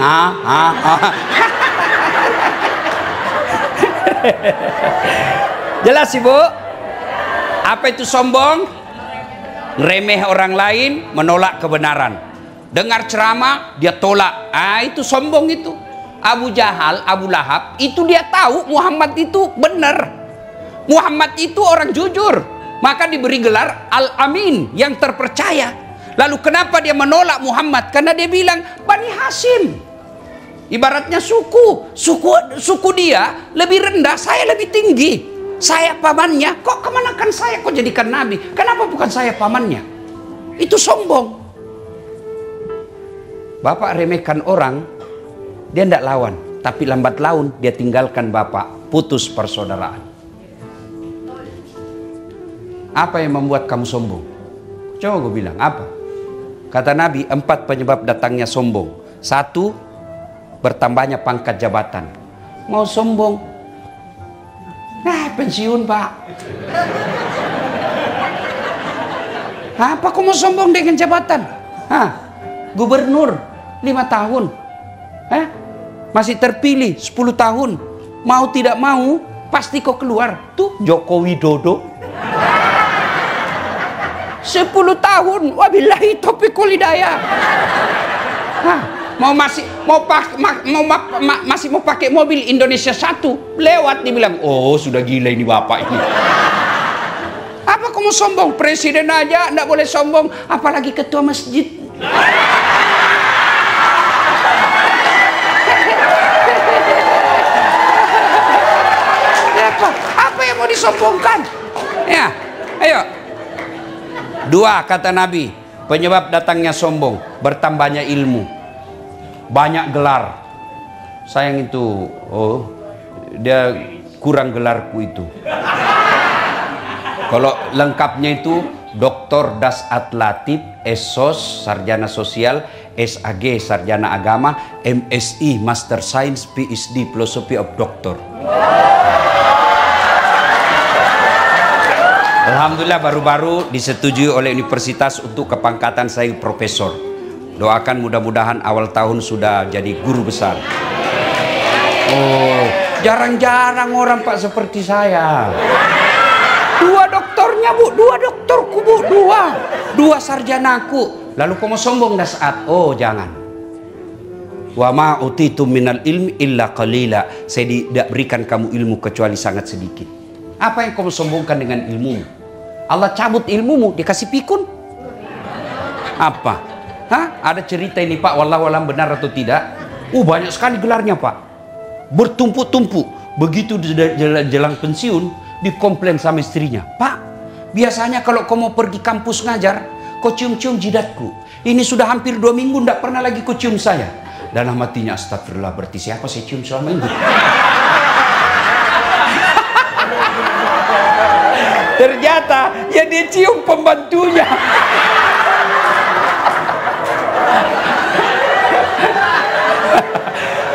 Jelas Ibu? Apa itu sombong? Ngeremeh orang lain, menolak kebenaran. Dengar ceramah, dia tolak. Itu sombong itu. Abu Jahal, Abu Lahab, itu dia tahu Muhammad itu benar. Muhammad itu orang jujur. Maka diberi gelar Al-Amin, yang terpercaya. Lalu kenapa dia menolak Muhammad? Karena dia bilang, Bani Hashim. Ibaratnya suku dia lebih rendah, saya lebih tinggi. Saya pamannya, kok kemanakan saya kok jadikan nabi? Kenapa bukan saya pamannya? Itu sombong. Bapak remehkan orang, dia tidak lawan, tapi lambat laun dia tinggalkan bapak, putus persaudaraan. Apa yang membuat kamu sombong? Coba gue bilang, apa? Kata Nabi, 4 penyebab datangnya sombong. 1, bertambahnya pangkat jabatan. Mau sombong, pensiun Pak. Apa kau mau sombong dengan jabatan? Gubernur 5 tahun, masih terpilih 10 tahun. Mau tidak mau pasti kau keluar. Tuh Joko Widodo 10 tahun, wabillahi taufiq wal hidayah. Masih mau pakai mobil Indonesia 1, lewat dibilang, oh sudah gila ini bapak ini. Apa kamu sombong? Presiden aja enggak boleh sombong, apalagi ketua masjid. Apa yang mau disombongkan? Ya, ayo. 2, kata Nabi, penyebab datangnya sombong, bertambahnya ilmu. Banyak gelar. Sayang itu, dia kurang gelarku itu. Kalau lengkapnya itu Dr. Dasat Latif, SSOS, Sarjana Sosial, SAG, Sarjana Agama, MSI, Master Science, PhD, Philosophy of Doctor. Alhamdulillah baru-baru disetujui oleh universitas untuk kepangkatan saya profesor. Doakan mudah-mudahan awal tahun sudah jadi guru besar. Jarang-jarang orang Pak seperti saya. 2 doktornya Bu, 2 doktorku Bu, 2 sarjanaku. Lalu kamu sombong dah saat, jangan. Wa ma utitum minal ilmi illa qalila. Saya tidak berikan kamu ilmu kecuali sangat sedikit. Apa yang kamu sombongkan dengan ilmumu? Allah cabut ilmumu, dikasih pikun. Apa? Ada cerita ini Pak, wallahu alam benar atau tidak? Banyak sekali gelarnya Pak, bertumpuk-tumpuk. Begitu jelang pensiun, dikomplain sama istrinya, Pak, biasanya kalau kau mau pergi kampus ngajar, kau cium-cium jidatku. Ini sudah hampir 2 minggu tidak pernah lagi kau cium saya. Dalam hatinya, astagfirullah, berarti siapa saya cium selama ini? Ternyata ya dia cium pembantunya.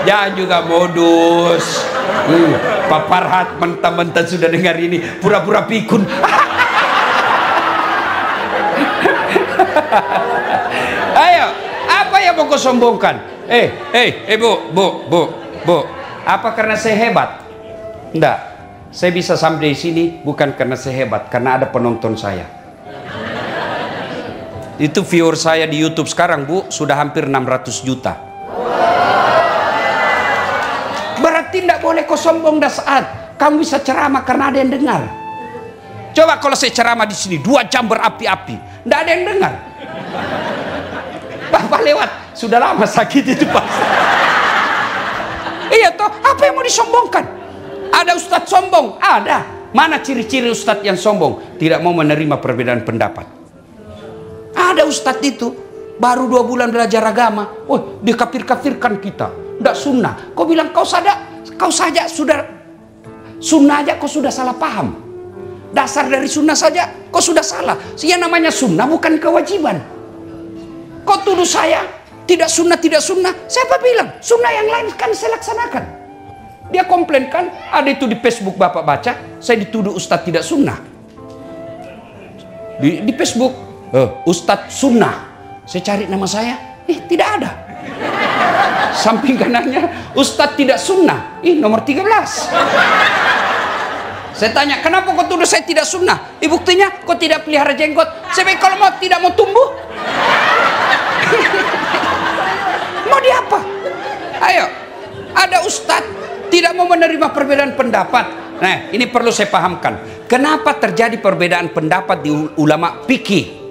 Jangan juga modus. Pak Farhat mentah-mentah sudah dengar ini, pura-pura pikun. Ayo, apa yang mau kau sombongkan? Bu, apa karena saya hebat? Enggak. Saya bisa sampai di sini bukan karena saya hebat, karena ada penonton saya. Itu viewer saya di YouTube sekarang, Bu, sudah hampir 600 juta. Berarti tidak boleh kau sombong dah saat kamu bisa ceramah karena ada yang dengar. Coba kalau saya ceramah di sini 2 jam berapi-api, tidak ada yang dengar. Bapak lewat, sudah lama sakit itu Pak. Iya toh, apa yang mau disombongkan? Ada ustadz sombong? Ada. Mana ciri-ciri ustadz yang sombong? Tidak mau menerima perbedaan pendapat. Ada ustadz itu baru 2 bulan belajar agama, dia kafir-kafirkan kita, tidak sunnah. Kau bilang kau saja sudah sunnah aja, kau sudah salah paham. Dasar dari sunnah saja kau sudah salah. Yang namanya sunnah bukan kewajiban. Kau tuduh saya tidak sunnah, tidak sunnah. Siapa bilang? Sunnah yang lain kan saya laksanakan. Dia komplain kan, ada itu di Facebook Bapak baca, saya dituduh ustadz tidak sunnah. Di Facebook, ustadz sunnah. Saya cari nama saya, tidak ada. Samping kanannya, ustadz tidak sunnah. Nomor 13. Saya tanya, kenapa kau tuduh saya tidak sunnah? Buktinya, kau tidak pelihara jenggot. Saya bilang, kalau tidak mau tumbuh, mau diapa? Ayo, ada ustadz tidak mau menerima perbedaan pendapat. Nah, ini perlu saya pahamkan. Kenapa terjadi perbedaan pendapat di ulama fikih?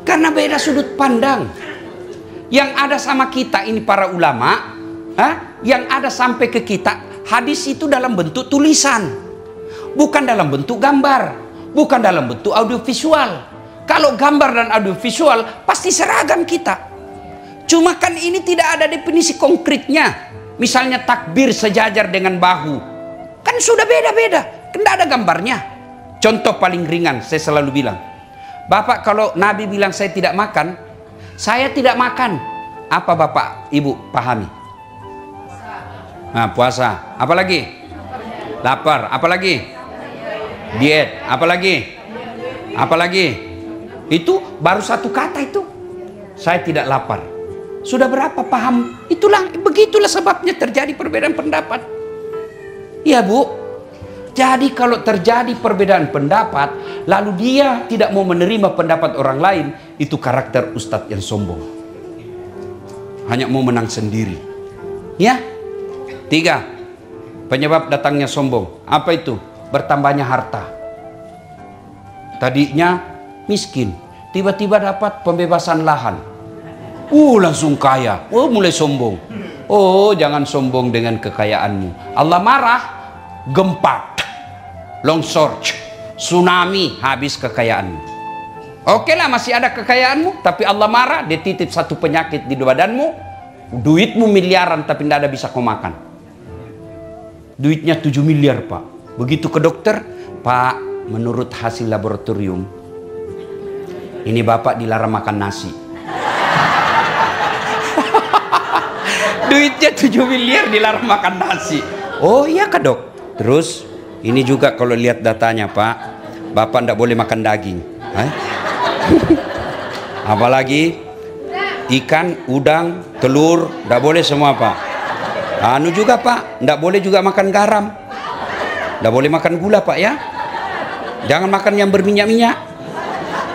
Karena beda sudut pandang. Yang ada sama kita ini para ulama, yang ada sampai ke kita, hadis itu dalam bentuk tulisan, bukan dalam bentuk gambar, bukan dalam bentuk audiovisual. Kalau gambar dan audiovisual pasti seragam kita. Cuma kan ini tidak ada definisi konkretnya. Misalnya takbir sejajar dengan bahu, kan sudah beda-beda, kan tidak ada gambarnya. Contoh paling ringan, saya selalu bilang, Bapak kalau Nabi bilang saya tidak makan, saya tidak makan. Apa Bapak Ibu pahami? Nah, puasa. Apalagi? Lapar. Apalagi? Diet. Apalagi? Apalagi? Itu baru satu kata itu. Saya tidak lapar. Sudah berapa paham? Begitulah sebabnya terjadi perbedaan pendapat. Ya Bu. Jadi kalau terjadi perbedaan pendapat, lalu dia tidak mau menerima pendapat orang lain, itu karakter ustadz yang sombong. Hanya mau menang sendiri. Ya. 3. Penyebab datangnya sombong. Apa itu? Bertambahnya harta. Tadinya miskin, tiba-tiba dapat pembebasan lahan. Langsung kaya. Mulai sombong. Jangan sombong dengan kekayaanmu. Allah marah, gempa, longsor, tsunami, habis kekayaanmu. Oke lah, masih ada kekayaanmu, tapi Allah marah, dia titip satu penyakit di badanmu, duitmu miliaran tapi tidak ada bisa kau makan. Duitnya 7 miliar Pak. Begitu ke dokter, Pak, menurut hasil laboratorium, ini Bapak dilarang makan nasi. Duitnya 7 miliar dilarang makan nasi. Oh iya Kak Dok. Terus ini juga kalau lihat datanya Pak, Bapak tidak boleh makan daging. Apalagi ikan, udang, telur, tidak boleh semua Pak. Anu juga Pak, tidak boleh juga makan garam, tidak boleh makan gula Pak ya. Jangan makan yang berminyak-minyak.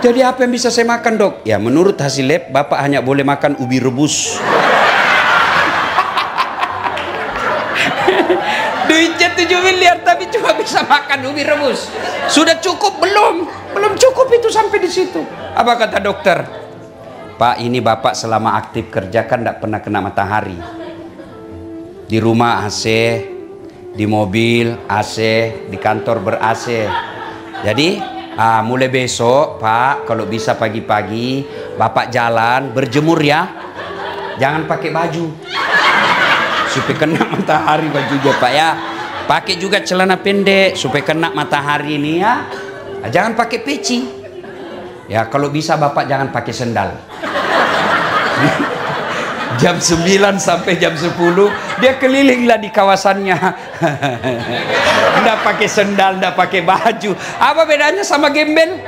Jadi apa yang bisa saya makan Dok? Ya menurut hasil lab Bapak hanya boleh makan ubi rebus. Duitnya 7 miliar tapi cuma bisa makan ubi rebus. Sudah cukup belum? Belum cukup itu sampai di situ. Apa kata dokter? Pak, ini Bapak selama aktif kerja kan tidak pernah kena matahari. Di rumah AC, di mobil AC, di kantor ber-AC. Jadi mulai besok Pak, kalau bisa pagi-pagi Bapak jalan berjemur ya. Jangan pakai baju supaya kena matahari bajunya Pak ya. Pakai juga celana pendek supaya kena matahari ini ya. Jangan pakai peci. Ya kalau bisa Bapak jangan pakai sendal. Jam 9 sampai jam 10 dia kelilinglah di kawasannya. Nggak pakai sendal, nggak pakai baju. Apa bedanya sama gembel?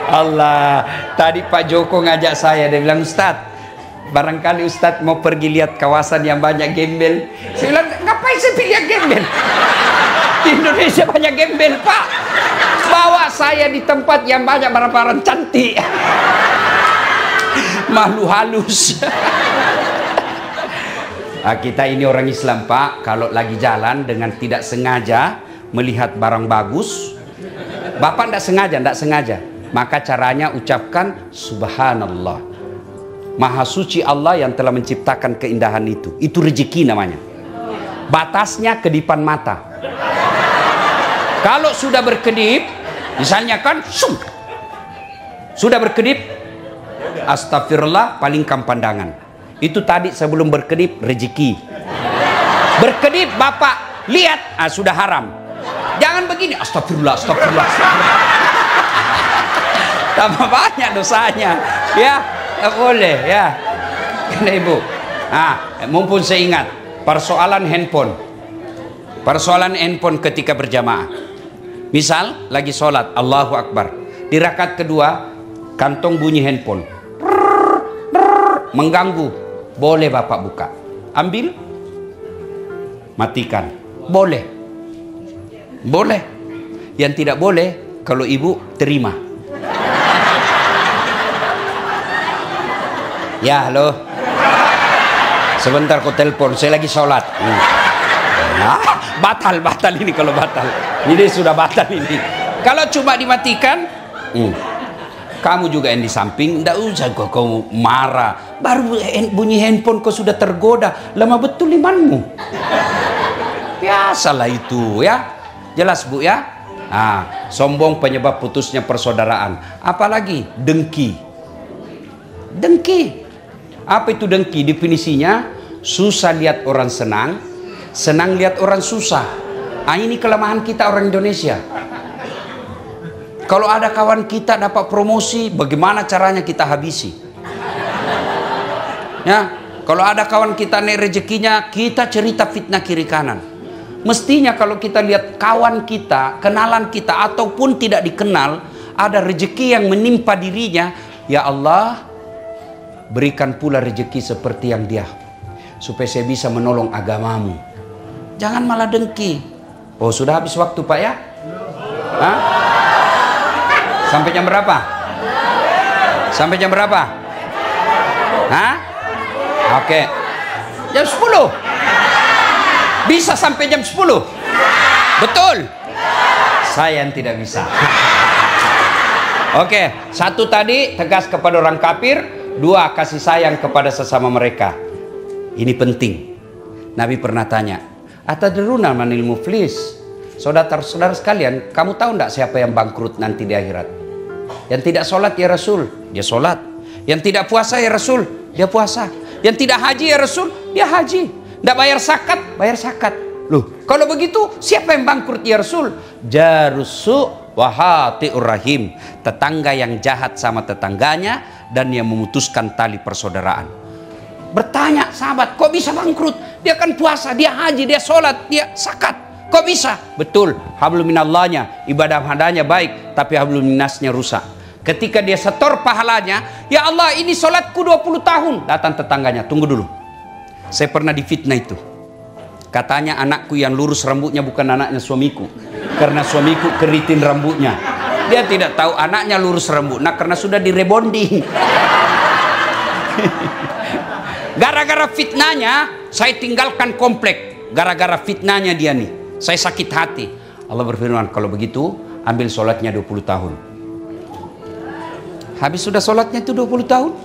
Allah, tadi Pak Joko ngajak saya, dia bilang, Ustadz, barangkali Ustadz mau pergi lihat kawasan yang banyak gembel. Saya bilang, ngapain saya pilih gembel? Di Indonesia banyak gembel Pak. Bawa saya di tempat yang banyak barang-barang cantik. Malu halus. Kita ini orang Islam Pak, kalau lagi jalan dengan tidak sengaja melihat barang bagus, Bapak tidak sengaja, maka caranya ucapkan Subhanallah. Maha suci Allah yang telah menciptakan keindahan itu. Itu rezeki namanya. Batasnya kedipan mata. Kalau sudah berkedip, misalnya kan, sudah berkedip, astagfirullah, palingkan pandangan. Itu tadi sebelum berkedip, rezeki. Berkedip bapak, lihat, sudah haram. Jangan begini, astagfirullah, astagfirullah. Tambah banyak dosanya. Ya, tak boleh ya. Kena ibu. Mumpun saya ingat persoalan handphone. Persoalan handphone ketika berjamaah. Misal lagi sholat, Allahu Akbar. Di rakaat kedua, kantong bunyi handphone. Mengganggu. Boleh bapak buka. Ambil. Matikan. Boleh. Boleh. Yang tidak boleh, kalau ibu terima. Ya, halo. Sebentar kau telepon, saya lagi sholat. Batal ini kalau batal. Ini sudah batal ini. Kalau cuma dimatikan, kamu juga yang di samping, tidak usah kau marah. Baru bunyi handphone kau sudah tergoda. Lama betul imanmu. Biasalah itu ya. Jelas bu ya. Sombong penyebab putusnya persaudaraan. Apalagi dengki. Dengki. Apa itu dengki? Definisinya, susah lihat orang senang, senang lihat orang susah. Ini kelemahan kita orang Indonesia. Kalau ada kawan kita dapat promosi, bagaimana caranya kita habisi? Ya, kalau ada kawan kita naik rezekinya, kita cerita fitnah kiri kanan. Mestinya kalau kita lihat kawan kita, kenalan kita, ataupun tidak dikenal, ada rezeki yang menimpa dirinya, ya Allah, berikan pula rezeki seperti yang dia, supaya saya bisa menolong agamamu. Jangan malah dengki. Oh, sudah habis waktu Pak ya? Sampai jam berapa? Sampai jam berapa? Oke. Jam 10. Bisa sampai jam 10? Betul? Saya yang tidak bisa. Oke, satu tadi tegas kepada orang kafir, dua kasih sayang kepada sesama mereka. Ini penting. Nabi pernah tanya, atadruna manil muflis? Saudara-saudara sekalian, kamu tahu enggak siapa yang bangkrut nanti di akhirat? Yang tidak sholat ya Rasul, dia sholat. Yang tidak puasa ya Rasul, dia puasa. Yang tidak haji ya Rasul, dia haji. Tidak bayar zakat, Loh, kalau begitu siapa yang bangkrut ya Rasul? Jarusu wahatiur rahim, tetangga yang jahat sama tetangganya dan yang memutuskan tali persaudaraan. Bertanya sahabat, kok bisa bangkrut? Dia kan puasa, dia haji, dia sholat, dia zakat. Kok bisa? Betul, hablum minallahnya, ibadah hadanya baik, tapi hablum minasnya rusak. Ketika dia setor pahalanya, ya Allah ini sholatku 20 tahun. Datang tetangganya, tunggu dulu. Saya pernah difitnah itu. Katanya anakku yang lurus rambutnya bukan anaknya suamiku. Karena suamiku keritin rambutnya. Dia tidak tahu anaknya lurus rambut. Nah, karena sudah direbonding. Gara-gara fitnahnya, saya tinggalkan komplek. Gara-gara fitnahnya dia nih. Saya sakit hati. Allah berfirman, kalau begitu ambil sholatnya 20 tahun. Habis sudah sholatnya itu 20 tahun.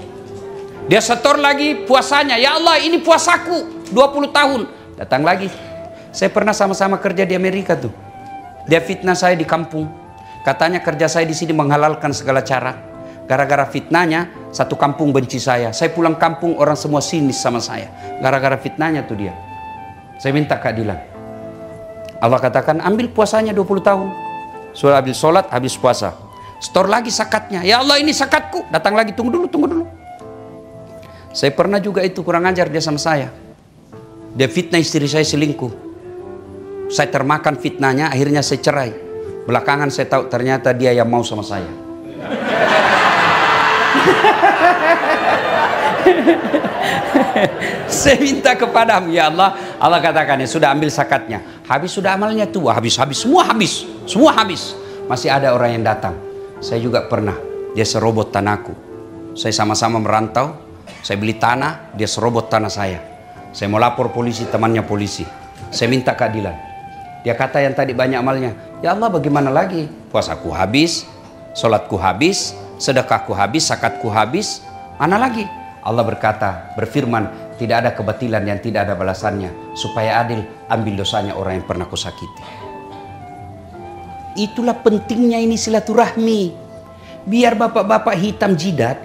Dia setor lagi puasanya. Ya Allah ini puasaku 20 tahun. Datang lagi. Saya pernah sama-sama kerja di Amerika tuh. Dia fitnah saya di kampung. Katanya kerja saya di sini menghalalkan segala cara. Gara-gara fitnahnya satu kampung benci saya. Saya pulang kampung orang semua sinis sama saya. Gara-gara fitnahnya tuh dia. Saya minta keadilan. Allah katakan ambil puasanya 20 tahun. Sudah habis sholat, habis puasa. Store lagi zakatnya. Ya Allah ini zakatku. Datang lagi, tunggu dulu. Saya pernah juga itu kurang ajar dia sama saya. Dia fitnah istri saya selingkuh. Saya termakan fitnahnya, akhirnya saya cerai. Belakangan saya tahu ternyata dia yang mau sama saya. Saya minta kepadamu ya Allah. Allah katakan ya sudah ambil zakatnya. Habis sudah amalnya tua, habis semua habis. Masih ada orang yang datang. Saya juga pernah. Dia serobot tanahku. Saya sama-sama merantau. Saya beli tanah, dia serobot tanah saya. Saya mau lapor polisi, temannya polisi. Saya minta keadilan. Dia kata yang tadi banyak amalnya. Ya Allah bagaimana lagi? Puasaku habis, sholatku habis, sedekahku habis, zakatku habis. Mana lagi? Allah berfirman, tidak ada kebatilan yang tidak ada balasannya. Supaya adil, ambil dosanya orang yang pernah kau sakiti. Itulah pentingnya ini silaturahmi. Biar bapak-bapak hitam jidat,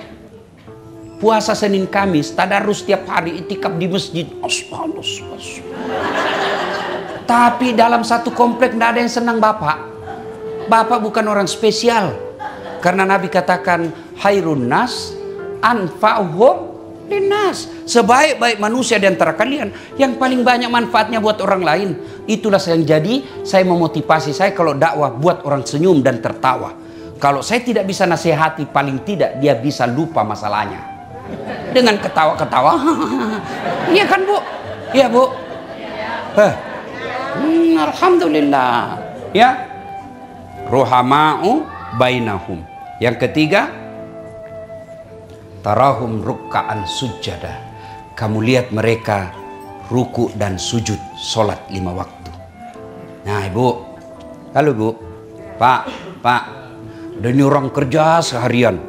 puasa Senin Kamis, tadarus setiap hari, itikaf di masjid. Tapi dalam satu komplek tidak ada yang senang bapak. Bapak bukan orang spesial. Karena Nabi katakan, Hairun nas anfa'uhum linnas. Sebaik-baik manusia di antara kalian yang paling banyak manfaatnya buat orang lain. Itulah yang jadi saya memotivasi saya kalau dakwah buat orang senyum dan tertawa. Kalau saya tidak bisa nasihati, paling tidak dia bisa lupa masalahnya dengan ketawa-ketawa. Iya kan Bu? Iya Bu? Alhamdulillah. Ya, ruhama'u bainahum. Yang ketiga, tarahum ruk'an sujada. Kamu lihat mereka ruku dan sujud solat 5 waktu. Nah Ibu, halo Bu, Pak, dan ini orang kerja seharian.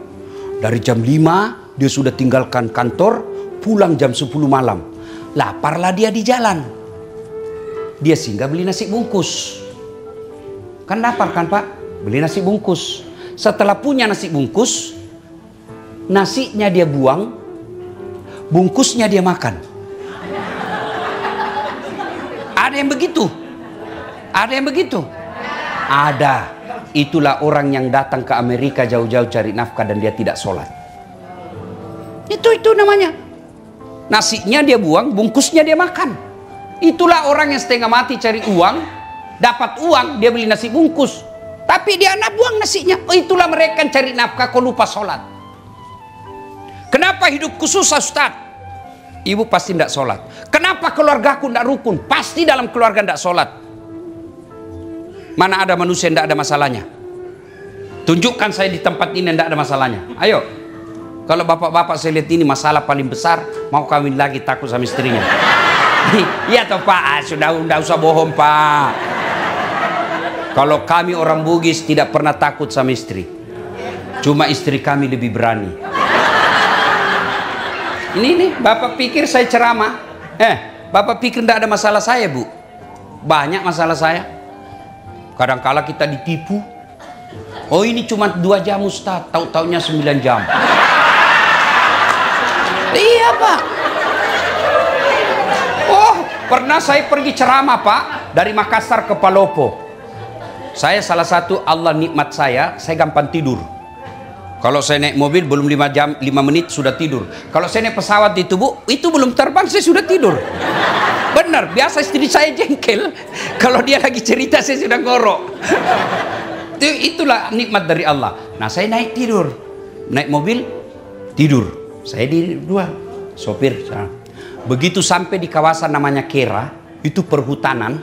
Dari jam 5 dia sudah tinggalkan kantor, pulang jam 10 malam. Laparlah dia di jalan. Dia singgah beli nasi bungkus. Kan lapar kan Pak? Beli nasi bungkus. Setelah punya nasi bungkus, nasinya dia buang, bungkusnya dia makan. Ada yang begitu? Ada yang begitu? Ada. Itulah orang yang datang ke Amerika jauh-jauh cari nafkah dan dia tidak sholat. Itu namanya. Nasinya dia buang, bungkusnya dia makan. Itulah orang yang setengah mati cari uang, dapat uang, dia beli nasi bungkus. Tapi dia anak buang nasinya. Itulah mereka yang cari nafkah kok lupa sholat. Kenapa hidupku susah Ustaz? Ibu pasti tidak sholat. Kenapa keluargaku tidak rukun? Pasti dalam keluarga tidak sholat. Mana ada manusia yang tidak ada masalahnya? Tunjukkan saya di tempat ini yang tidak ada masalahnya. Ayo. Kalau bapak-bapak saya lihat ini masalah paling besar, mau kawin lagi takut sama istrinya. Iya toh Pak, sudah usah bohong Pak. Kalau kami orang Bugis tidak pernah takut sama istri. Cuma istri kami lebih berani. Ini Bapak pikir saya ceramah? Bapak pikir tidak ada masalah saya Bu? Banyak masalah saya. Kadang-kala kita ditipu. Oh ini cuma 2 jam Ustaz, tahu-taunya 9 jam. Iya Pak. Oh pernah saya pergi ceramah Pak, dari Makassar ke Palopo. Saya salah satu Allah nikmat saya gampang tidur. Kalau saya naik mobil belum 5 menit sudah tidur. Kalau saya naik pesawat itu Bu, itu belum terbang saya sudah tidur. Benar, biasa istri saya jengkel. Kalau dia lagi cerita saya sudah ngorok. Itulah nikmat dari Allah. Nah saya naik tidur. Naik mobil, tidur. Saya di dua, sopir. Begitu sampai di kawasan namanya Kera, itu perhutanan.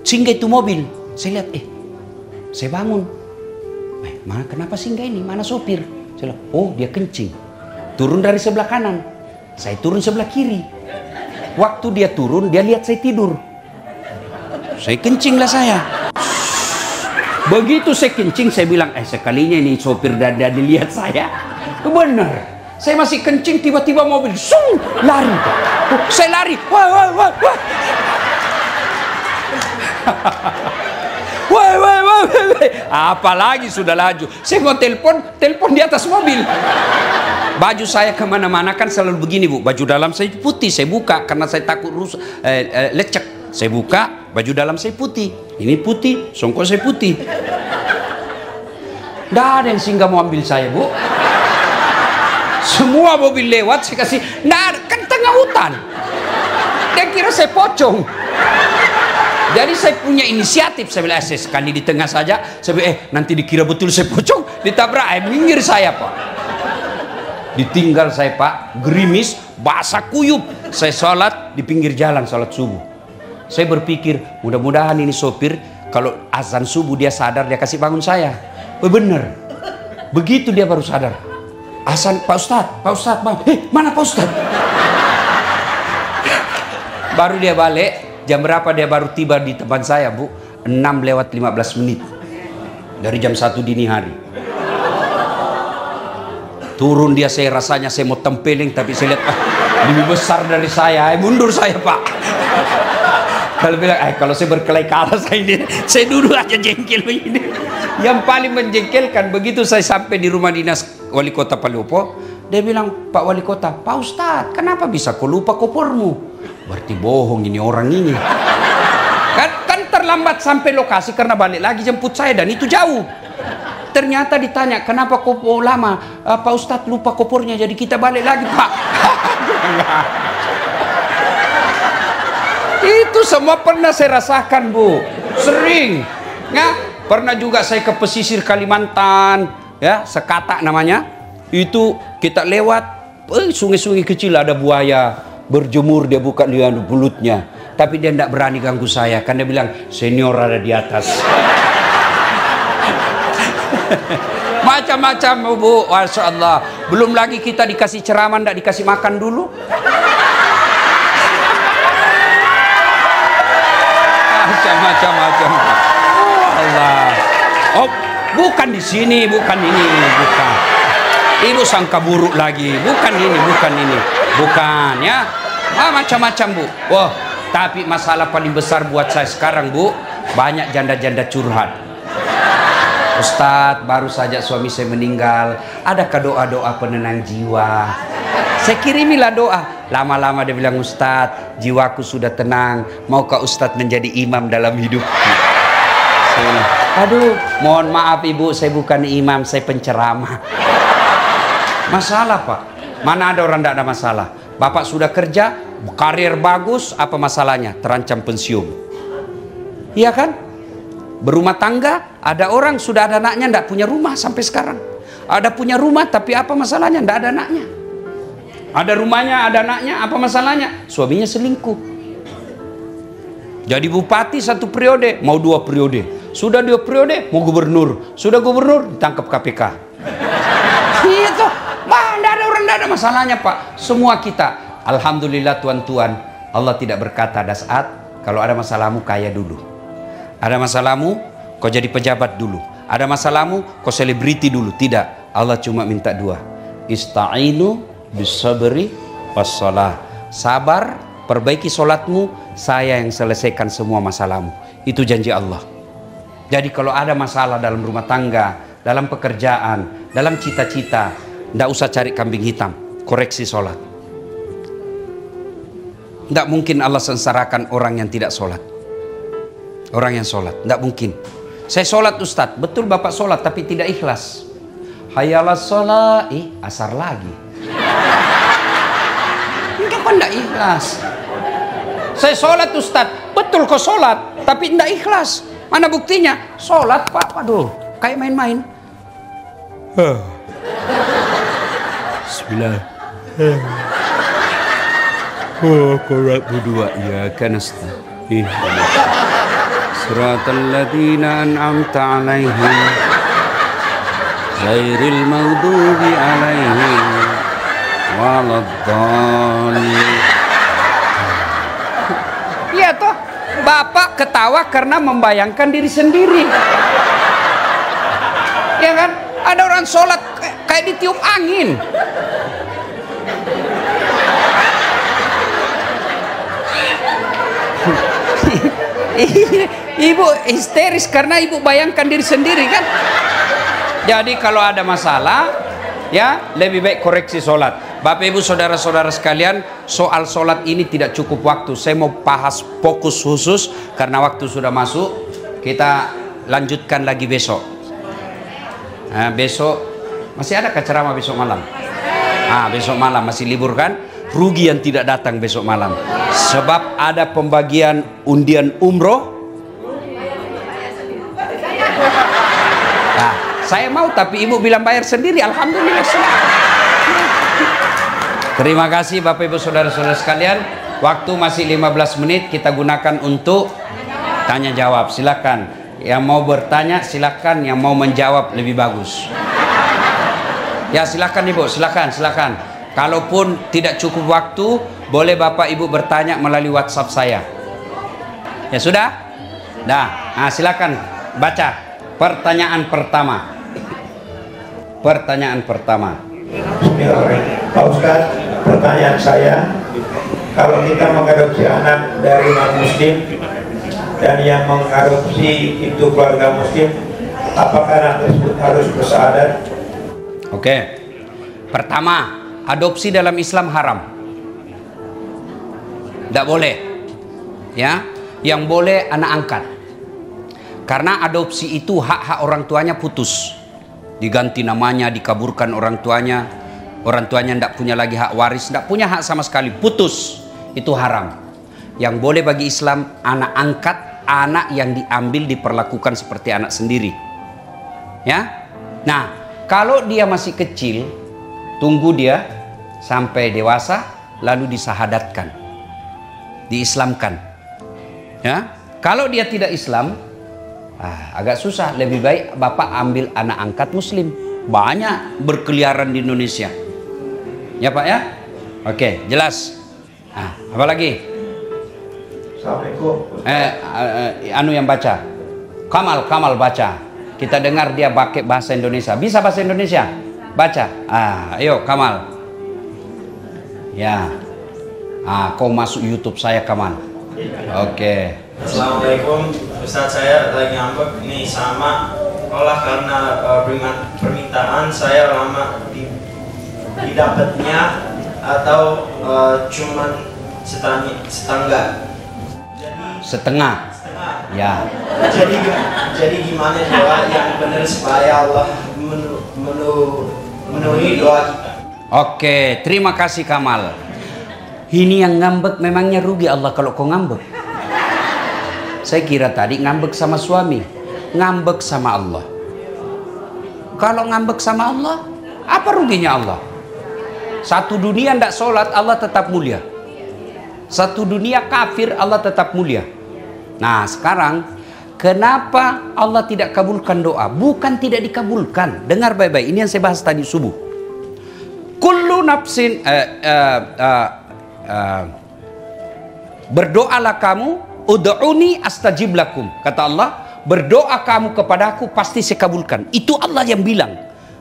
Singgah itu mobil. Saya lihat, saya bangun. Mana kenapa singgah ini? Mana sopir? Saya lihat, oh dia kencing. Turun dari sebelah kanan. Saya turun sebelah kiri. Waktu dia turun, dia lihat saya tidur. Saya kencing lah saya. Begitu saya kencing, saya bilang, sekalinya ini sopir dan dilihat saya. Benar. Saya masih kencing, tiba-tiba mobil, lari. Saya lari. Wah. Apalagi sudah laju. Saya mau telepon di atas mobil. Baju saya kemana-mana kan selalu begini Bu. Baju dalam saya putih, saya buka karena saya takut lecek. Saya buka, baju dalam saya putih. Ini putih, songkok saya putih. Nggak ada yang singgah mau ambil saya Bu. Semua mobil lewat saya kasih. Nggak ada, kan tengah hutan. Dia kira saya pocong. Jadi saya punya inisiatif, saya bilang sekali di tengah saja, saya bilang nanti dikira betul saya pocong, ditabrak, minggir saya Pak. Ditinggal saya Pak, gerimis, basah kuyup. Saya sholat di pinggir jalan, sholat subuh. Saya berpikir, mudah-mudahan ini sopir, kalau azan subuh dia sadar, dia kasih bangun saya. Bener, begitu dia baru sadar. Azan, Pak Ustadz, mana Pak Ustadz? Baru dia balik. Jam berapa dia baru tiba di tempat saya Bu? 6:15 dari jam 1 dini hari. Turun dia, saya rasanya saya mau tempeling, tapi saya lihat lebih besar dari saya. Mundur saya, Pak. Kalau bilang, kalau saya berkelahi kalah saya duduk aja jengkel begini. Yang paling menjengkelkan, begitu saya sampai di rumah dinas wali kota Palopo, dia bilang, Pak Wali Kota, Pak Ustadz, kenapa bisa kau lupa kopormu? Berarti bohong ini orang ini. Kan terlambat sampai lokasi karena balik lagi jemput saya, dan itu jauh. Ternyata ditanya, kenapa kopo lama? Pak Ustadz lupa kopornya, jadi kita balik lagi, Pak. Itu semua pernah saya rasakan, Bu. Sering. Ya, pernah juga saya ke pesisir Kalimantan, ya, Sekata namanya. Itu kita lewat sungai-sungai kecil, ada buaya berjemur, dia buka lihat bulutnya. Tapi dia tidak berani ganggu saya, karena dia bilang, senior ada di atas. Macam-macam, Bu. Masya Allah. Belum lagi kita dikasih ceramah, tidak dikasih makan dulu. Macam-macam. Allah. Oh, bukan di sini, bukan ini, bukan. Ibu sangka buruk lagi. Bukan ini, bukan ya. Macam-macam, Bu. Wah, tapi masalah paling besar buat saya sekarang, Bu, banyak janda-janda curhat. Ustadz, baru saja suami saya meninggal, adakah doa-doa penenang jiwa? Saya kirimilah doa. Lama-lama dia bilang, Ustadz, jiwaku sudah tenang, maukah Ustadz menjadi imam dalam hidupku? Aduh, mohon maaf Ibu, saya bukan imam, saya penceramah. Masalah, Pak. Mana ada orang tidak ada masalah? Bapak sudah kerja, karir bagus, apa masalahnya? Terancam pensiun. Iya kan? Berumah tangga, ada orang sudah ada anaknya, tidak punya rumah sampai sekarang. Ada punya rumah, tapi apa masalahnya? Tidak ada anaknya. Ada rumahnya, ada anaknya, apa masalahnya? Suaminya selingkuh. Jadi bupati 1 periode, mau 2 periode. Sudah 2 periode, mau gubernur. Sudah gubernur, ditangkap KPK. Itu, tidak ada orang, tidak ada masalahnya, Pak. Semua kita, alhamdulillah tuan-tuan, Allah tidak berkata ada saat, kalau ada masalahmu kaya dulu. Ada masalahmu, kau jadi pejabat dulu. Ada masalahmu, kau selebriti dulu. Tidak, Allah cuma minta 2. Ista'inu bisabri wassalah. Sabar, perbaiki solatmu, saya yang selesaikan semua masalahmu. Itu janji Allah. Jadi kalau ada masalah dalam rumah tangga, dalam pekerjaan, dalam cita-cita, tidak usah cari kambing hitam, koreksi solat. Tidak mungkin Allah sengsarakan orang yang tidak solat. Orang yang sholat, tidak mungkin. Saya sholat Ustadz, betul Bapak sholat tapi tidak ikhlas. Hayalah sholat, asar lagi. Enggak, kok tidak ikhlas. Saya sholat Ustadz, betul kok sholat tapi tidak ikhlas. Mana buktinya? Sholat Pak, waduh, kayak main-main. Bismillah. Korat berdua ya kan Ustadz. Siratal ladzina an'amta 'alaihim ghairil maghdubi 'alaihim waladdallin. Iya toh, Bapak ketawa karena membayangkan diri sendiri. Ya kan? Ada orang sholat kayak ditiup angin. Ibu histeris karena ibu bayangkan diri sendiri kan. Jadi kalau ada masalah, ya lebih baik koreksi sholat. Bapak ibu saudara-saudara sekalian, soal sholat ini tidak cukup waktu. Saya mau bahas fokus khusus karena waktu sudah masuk. Kita lanjutkan lagi besok. Nah, besok masih ada ceramah besok malam. Besok malam masih libur kan? Rugi yang tidak datang besok malam. Sebab ada pembagian undian umroh. Saya mau tapi ibu bilang bayar sendiri. Alhamdulillah. Terima kasih Bapak Ibu Saudara-saudara sekalian. Waktu masih 15 menit kita gunakan untuk tanya jawab. Silakan. Yang mau bertanya silakan, yang mau menjawab lebih bagus. Ya silakan Ibu, silakan. Kalaupun tidak cukup waktu, boleh Bapak Ibu bertanya melalui WhatsApp saya. Ya sudah? Nah, silakan baca pertanyaan pertama. Pertanyaan pertama. Bismillahirrahmanirrahim. Pak Ustadz, pertanyaan saya, kalau kita mengadopsi anak dari non-muslim dan yang mengadopsi itu keluarga muslim, apakah anak tersebut harus bersyahadat? Oke. Pertama, adopsi dalam Islam haram. Tidak boleh. Ya, yang boleh anak angkat. Karena adopsi itu hak-hak orang tuanya putus. Diganti namanya, dikaburkan orang tuanya tidak punya lagi hak waris, tidak punya hak sama sekali, putus. Itu haram. Yang boleh bagi Islam, anak angkat, anak yang diambil diperlakukan seperti anak sendiri. Ya. Nah, kalau dia masih kecil, tunggu dia sampai dewasa, lalu disahadatkan, diislamkan. Ya. Kalau dia tidak Islam, agak susah. Lebih baik bapak ambil anak angkat muslim. Banyak berkeliaran di Indonesia. Ya Pak ya? Oke, jelas. Apa lagi? Assalamualaikum. Anu yang baca. Kamal baca. Kita dengar dia pakai bahasa Indonesia. Bisa bahasa Indonesia? Baca. Ayo Kamal. Ya. Kau masuk YouTube saya Kamal. Oke. Assalamualaikum, Ustaz, saya lagi ngambek nih sama olah karena permintaan saya lama didapatnya atau cuman setengah. Setengah. Ya. Jadi gimana doa yang benar supaya Allah memenuhi doa kita? Oke, terima kasih Kamal. Ini yang ngambek memangnya rugi Allah kalau kau ngambek. Saya kira tadi ngambek sama suami, ngambek sama Allah. Kalau ngambek sama Allah, apa ruginya Allah? Satu dunia tidak sholat, Allah tetap mulia. Satu dunia kafir, Allah tetap mulia. Nah sekarang, kenapa Allah tidak kabulkan doa? Bukan tidak dikabulkan. Dengar baik-baik, ini yang saya bahas tadi subuh. Kullu nafsin, berdoalah kamu, ud'uni astajib lakum. Kata Allah, berdoa kamu kepadaku pasti saya kabulkan. Itu Allah yang bilang.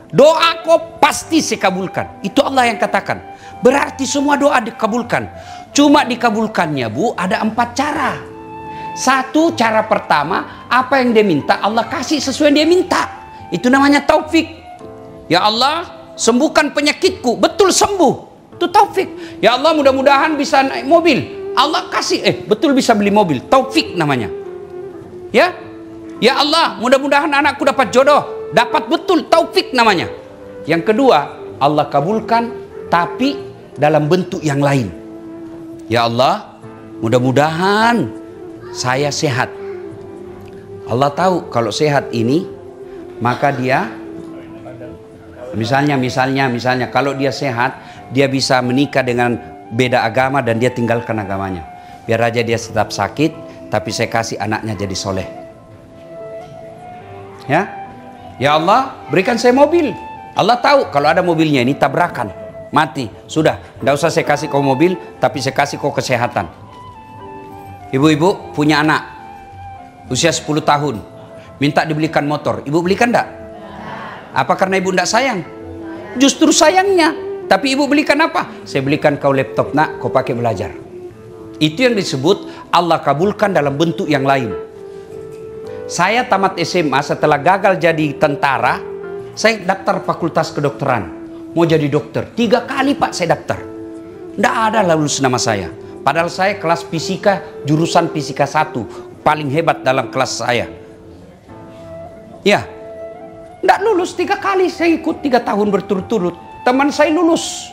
Doa kau pasti saya kabulkan. Itu Allah yang katakan. Berarti semua doa dikabulkan. Cuma dikabulkannya Bu, ada 4 cara. Satu, cara pertama, apa yang dia minta Allah kasih sesuai yang dia minta. Itu namanya taufik. Ya Allah, sembuhkan penyakitku. Betul sembuh. Itu taufik. Ya Allah, mudah-mudahan bisa naik mobil. Allah kasih, betul bisa beli mobil. Taufik namanya. Ya. Ya Allah, mudah-mudahan anakku dapat jodoh. Dapat betul, taufik namanya. Yang kedua, Allah kabulkan tapi dalam bentuk yang lain. Ya Allah, mudah-mudahan saya sehat. Allah tahu kalau sehat ini, maka dia misalnya kalau dia sehat, dia bisa menikah dengan beda agama dan dia tinggalkan agamanya. Biar aja dia tetap sakit, tapi saya kasih anaknya jadi soleh. Ya, ya Allah, berikan saya mobil. Allah tahu kalau ada mobilnya ini tabrakan, mati. Sudah, tidak usah saya kasih kau mobil, tapi saya kasih kau kesehatan. Ibu-ibu punya anak usia 10 tahun, minta dibelikan motor. Ibu belikan enggak? Apa karena ibu enggak sayang? Justru sayangnya. Tapi ibu belikan apa? Saya belikan kau laptop nak, kau pakai belajar. Itu yang disebut Allah kabulkan dalam bentuk yang lain. Saya tamat SMA, setelah gagal jadi tentara, saya daftar fakultas kedokteran. Mau jadi dokter. 3 kali Pak saya daftar. Tidak ada lulus nama saya. Padahal saya kelas fisika, jurusan fisika 1. Paling hebat dalam kelas saya. Ya. Tidak lulus 3 kali, saya ikut 3 tahun berturut-turut. Teman saya lulus.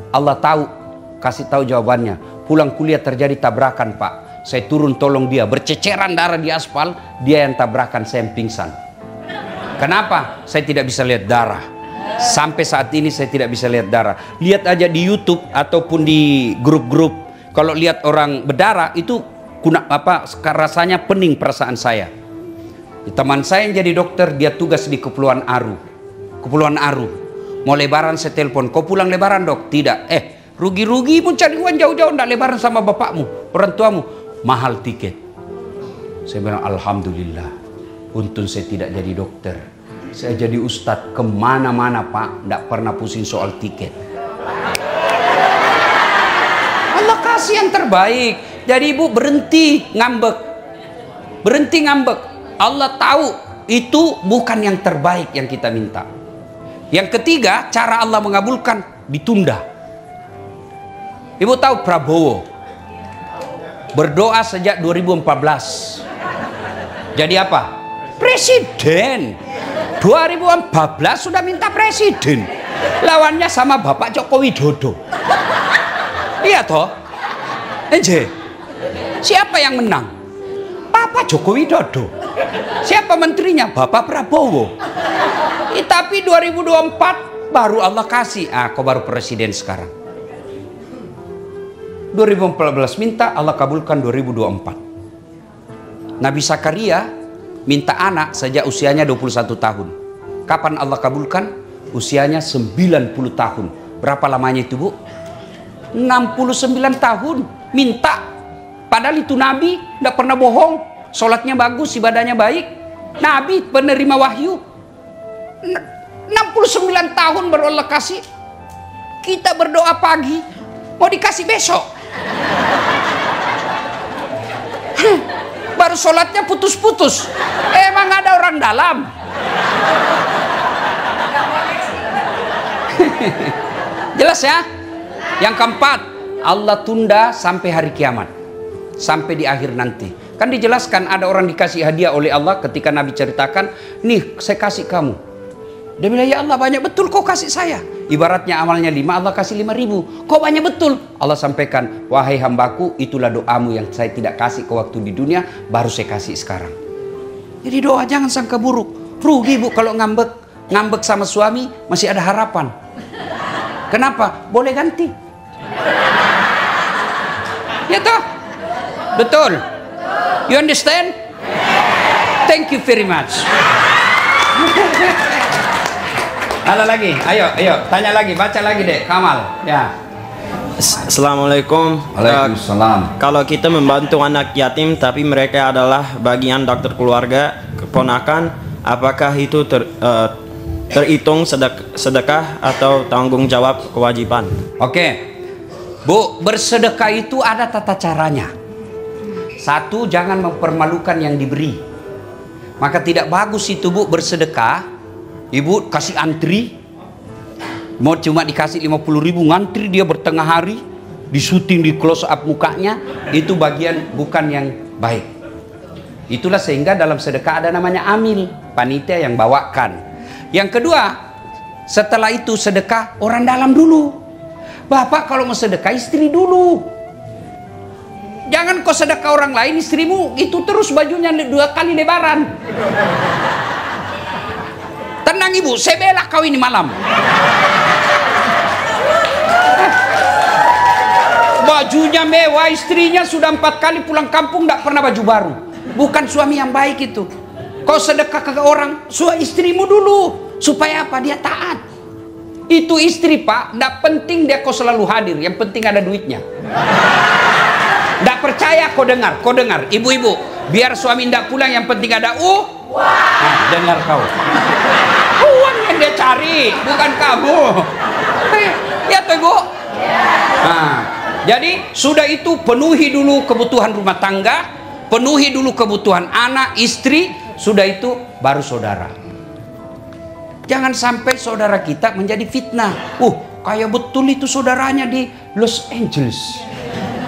Allah tahu, kasih tahu jawabannya. Pulang kuliah terjadi tabrakan Pak. Saya turun tolong dia, berceceran darah di aspal. Dia yang tabrakan, saya yang pingsan. Kenapa? Saya tidak bisa lihat darah. Sampai saat ini saya tidak bisa lihat darah. Lihat aja di YouTube ataupun di grup-grup. Kalau lihat orang berdarah itu rasanya pening perasaan saya. Teman saya yang jadi dokter, dia tugas di Kepulauan Aru. Kepulauan Aru. Mau lebaran saya telepon, kau pulang lebaran dok? Tidak. Rugi-rugi pun cari uang jauh-jauh, ndak lebaran sama bapakmu, orang tuamu. Mahal tiket. Saya bilang alhamdulillah, untung saya tidak jadi dokter. Saya jadi ustadz kemana-mana Pak, tidak pernah pusing soal tiket. Allah kasih yang terbaik. Jadi ibu berhenti ngambek. Berhenti ngambek. Allah tahu itu bukan yang terbaik yang kita minta. Yang ketiga, cara Allah mengabulkan ditunda. Ibu tahu Prabowo berdoa sejak 2014. Jadi apa? Presiden. 2014 sudah minta presiden. Lawannya sama Bapak Joko Widodo. Iya toh? Enje. Siapa yang menang? Bapak Joko Widodo. Siapa menterinya? Bapak Prabowo. Tapi 2024 baru Allah kasih. Kau baru presiden sekarang. 2014 minta, Allah kabulkan 2024. Nabi Zakaria minta anak sejak usianya 21 tahun. Kapan Allah kabulkan? Usianya 90 tahun. Berapa lamanya itu Bu? 69 tahun minta. Padahal itu Nabi, tidak pernah bohong. Sholatnya bagus, ibadahnya baik. Nabi penerima wahyu. 69 tahun baru Allah kasih. Kita berdoa pagi, mau dikasih besok. Baru sholatnya putus-putus. Emang ada orang dalam? Jelas ya? Yang keempat, Allah tunda sampai hari kiamat, sampai di akhir nanti. Kan dijelaskan ada orang dikasih hadiah oleh Allah ketika Nabi ceritakan, nih saya kasih kamu. Dia bilang, ya Allah banyak betul kau kasih saya. Ibaratnya amalnya 5, Allah kasih 5.000. Kau banyak betul. Allah sampaikan, wahai hambaku, itulah doamu yang saya tidak kasih ke waktu di dunia, baru saya kasih sekarang. Jadi doa jangan sangka buruk. Rugi Bu kalau ngambek. Ngambek sama suami masih ada harapan. Kenapa? Boleh ganti. Ya toh? Betul. You understand? Thank you very much. Ada lagi? Ayo, tanya lagi, baca lagi deh, Kamal. Ya. Assalamualaikum. Waalaikumsalam. Kalau kita membantu anak yatim tapi mereka adalah bagian dokter keluarga, keponakan, apakah itu terhitung sedekah atau tanggung jawab kewajiban? Oke. Bu, bersedekah itu ada tata caranya. Satu, jangan mempermalukan yang diberi. Maka tidak bagus itu Bu bersedekah. Ibu kasih antri, mau cuma dikasih 50.000 ngantri dia bertengah hari, disuting di close up mukanya, itu bagian bukan yang baik. Itulah sehingga dalam sedekah ada namanya amil, panitia yang bawakan. Yang kedua, setelah itu sedekah orang dalam dulu. Bapak kalau mau sedekah istri dulu. Jangan kau sedekah orang lain, istrimu itu terus bajunya 2 kali lebaran. Tenang Ibu, saya bela kau ini malam. Bajunya mewah, istrinya sudah 4 kali pulang kampung tidak pernah baju baru. Bukan suami yang baik itu. Kau sedekah ke orang, istrimu dulu. Supaya apa? Dia taat. Itu istri Pak, tidak penting dia kau selalu hadir, yang penting ada duitnya. Tidak percaya kau dengar, ibu-ibu, biar suami tidak pulang yang penting ada nah, dengar kau. Uang yang dia cari, bukan kamu. Ya tuh Ibu. Nah, jadi sudah itu penuhi dulu kebutuhan rumah tangga, penuhi dulu kebutuhan anak, istri, sudah itu baru saudara. Jangan sampai saudara kita menjadi fitnah. Kayak betul itu saudaranya di Los Angeles,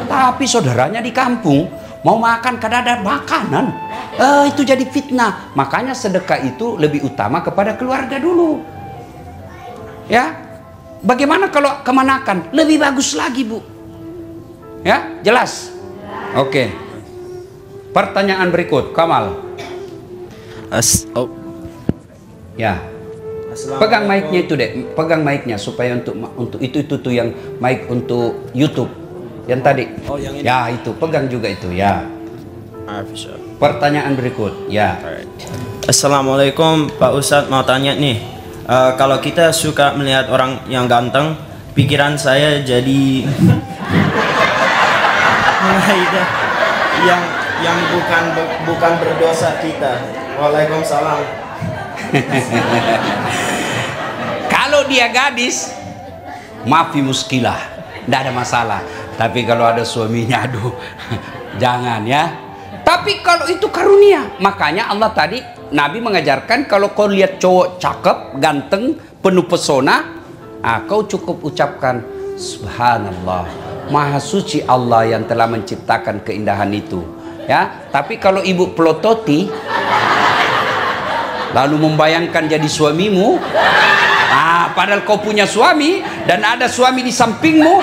tapi saudaranya di kampung mau makan kadang ada makanan. Itu jadi fitnah. Makanya sedekah itu lebih utama kepada keluarga dulu. Ya, bagaimana kalau kemanakan? Lebih bagus lagi Bu. Ya, jelas. Oke. Pertanyaan berikut, Kamal. Ya. Pegang mic-nya itu deh, pegang mic-nya supaya untuk itu tuh yang mic untuk YouTube. Yang tadi. Oh, yang ini. Ya, itu pegang juga itu ya. Pertanyaan berikut, ya. Assalamualaikum Pak Ustadz, mau tanya nih, kalau kita suka melihat orang yang ganteng, pikiran saya jadi yang bukan berdosa kita. Waalaikumsalam. Kalau dia gadis, maafi muskilah, tidak ada masalah. Tapi kalau ada suaminya, aduh, jangan ya. Tapi kalau itu karunia, makanya Allah tadi, Nabi mengajarkan kalau kau lihat cowok cakep, ganteng, penuh pesona, kau cukup ucapkan Subhanallah, Maha suci Allah yang telah menciptakan keindahan itu. Ya, tapi kalau ibu pelototi, lalu membayangkan jadi suamimu, padahal kau punya suami dan ada suami di sampingmu.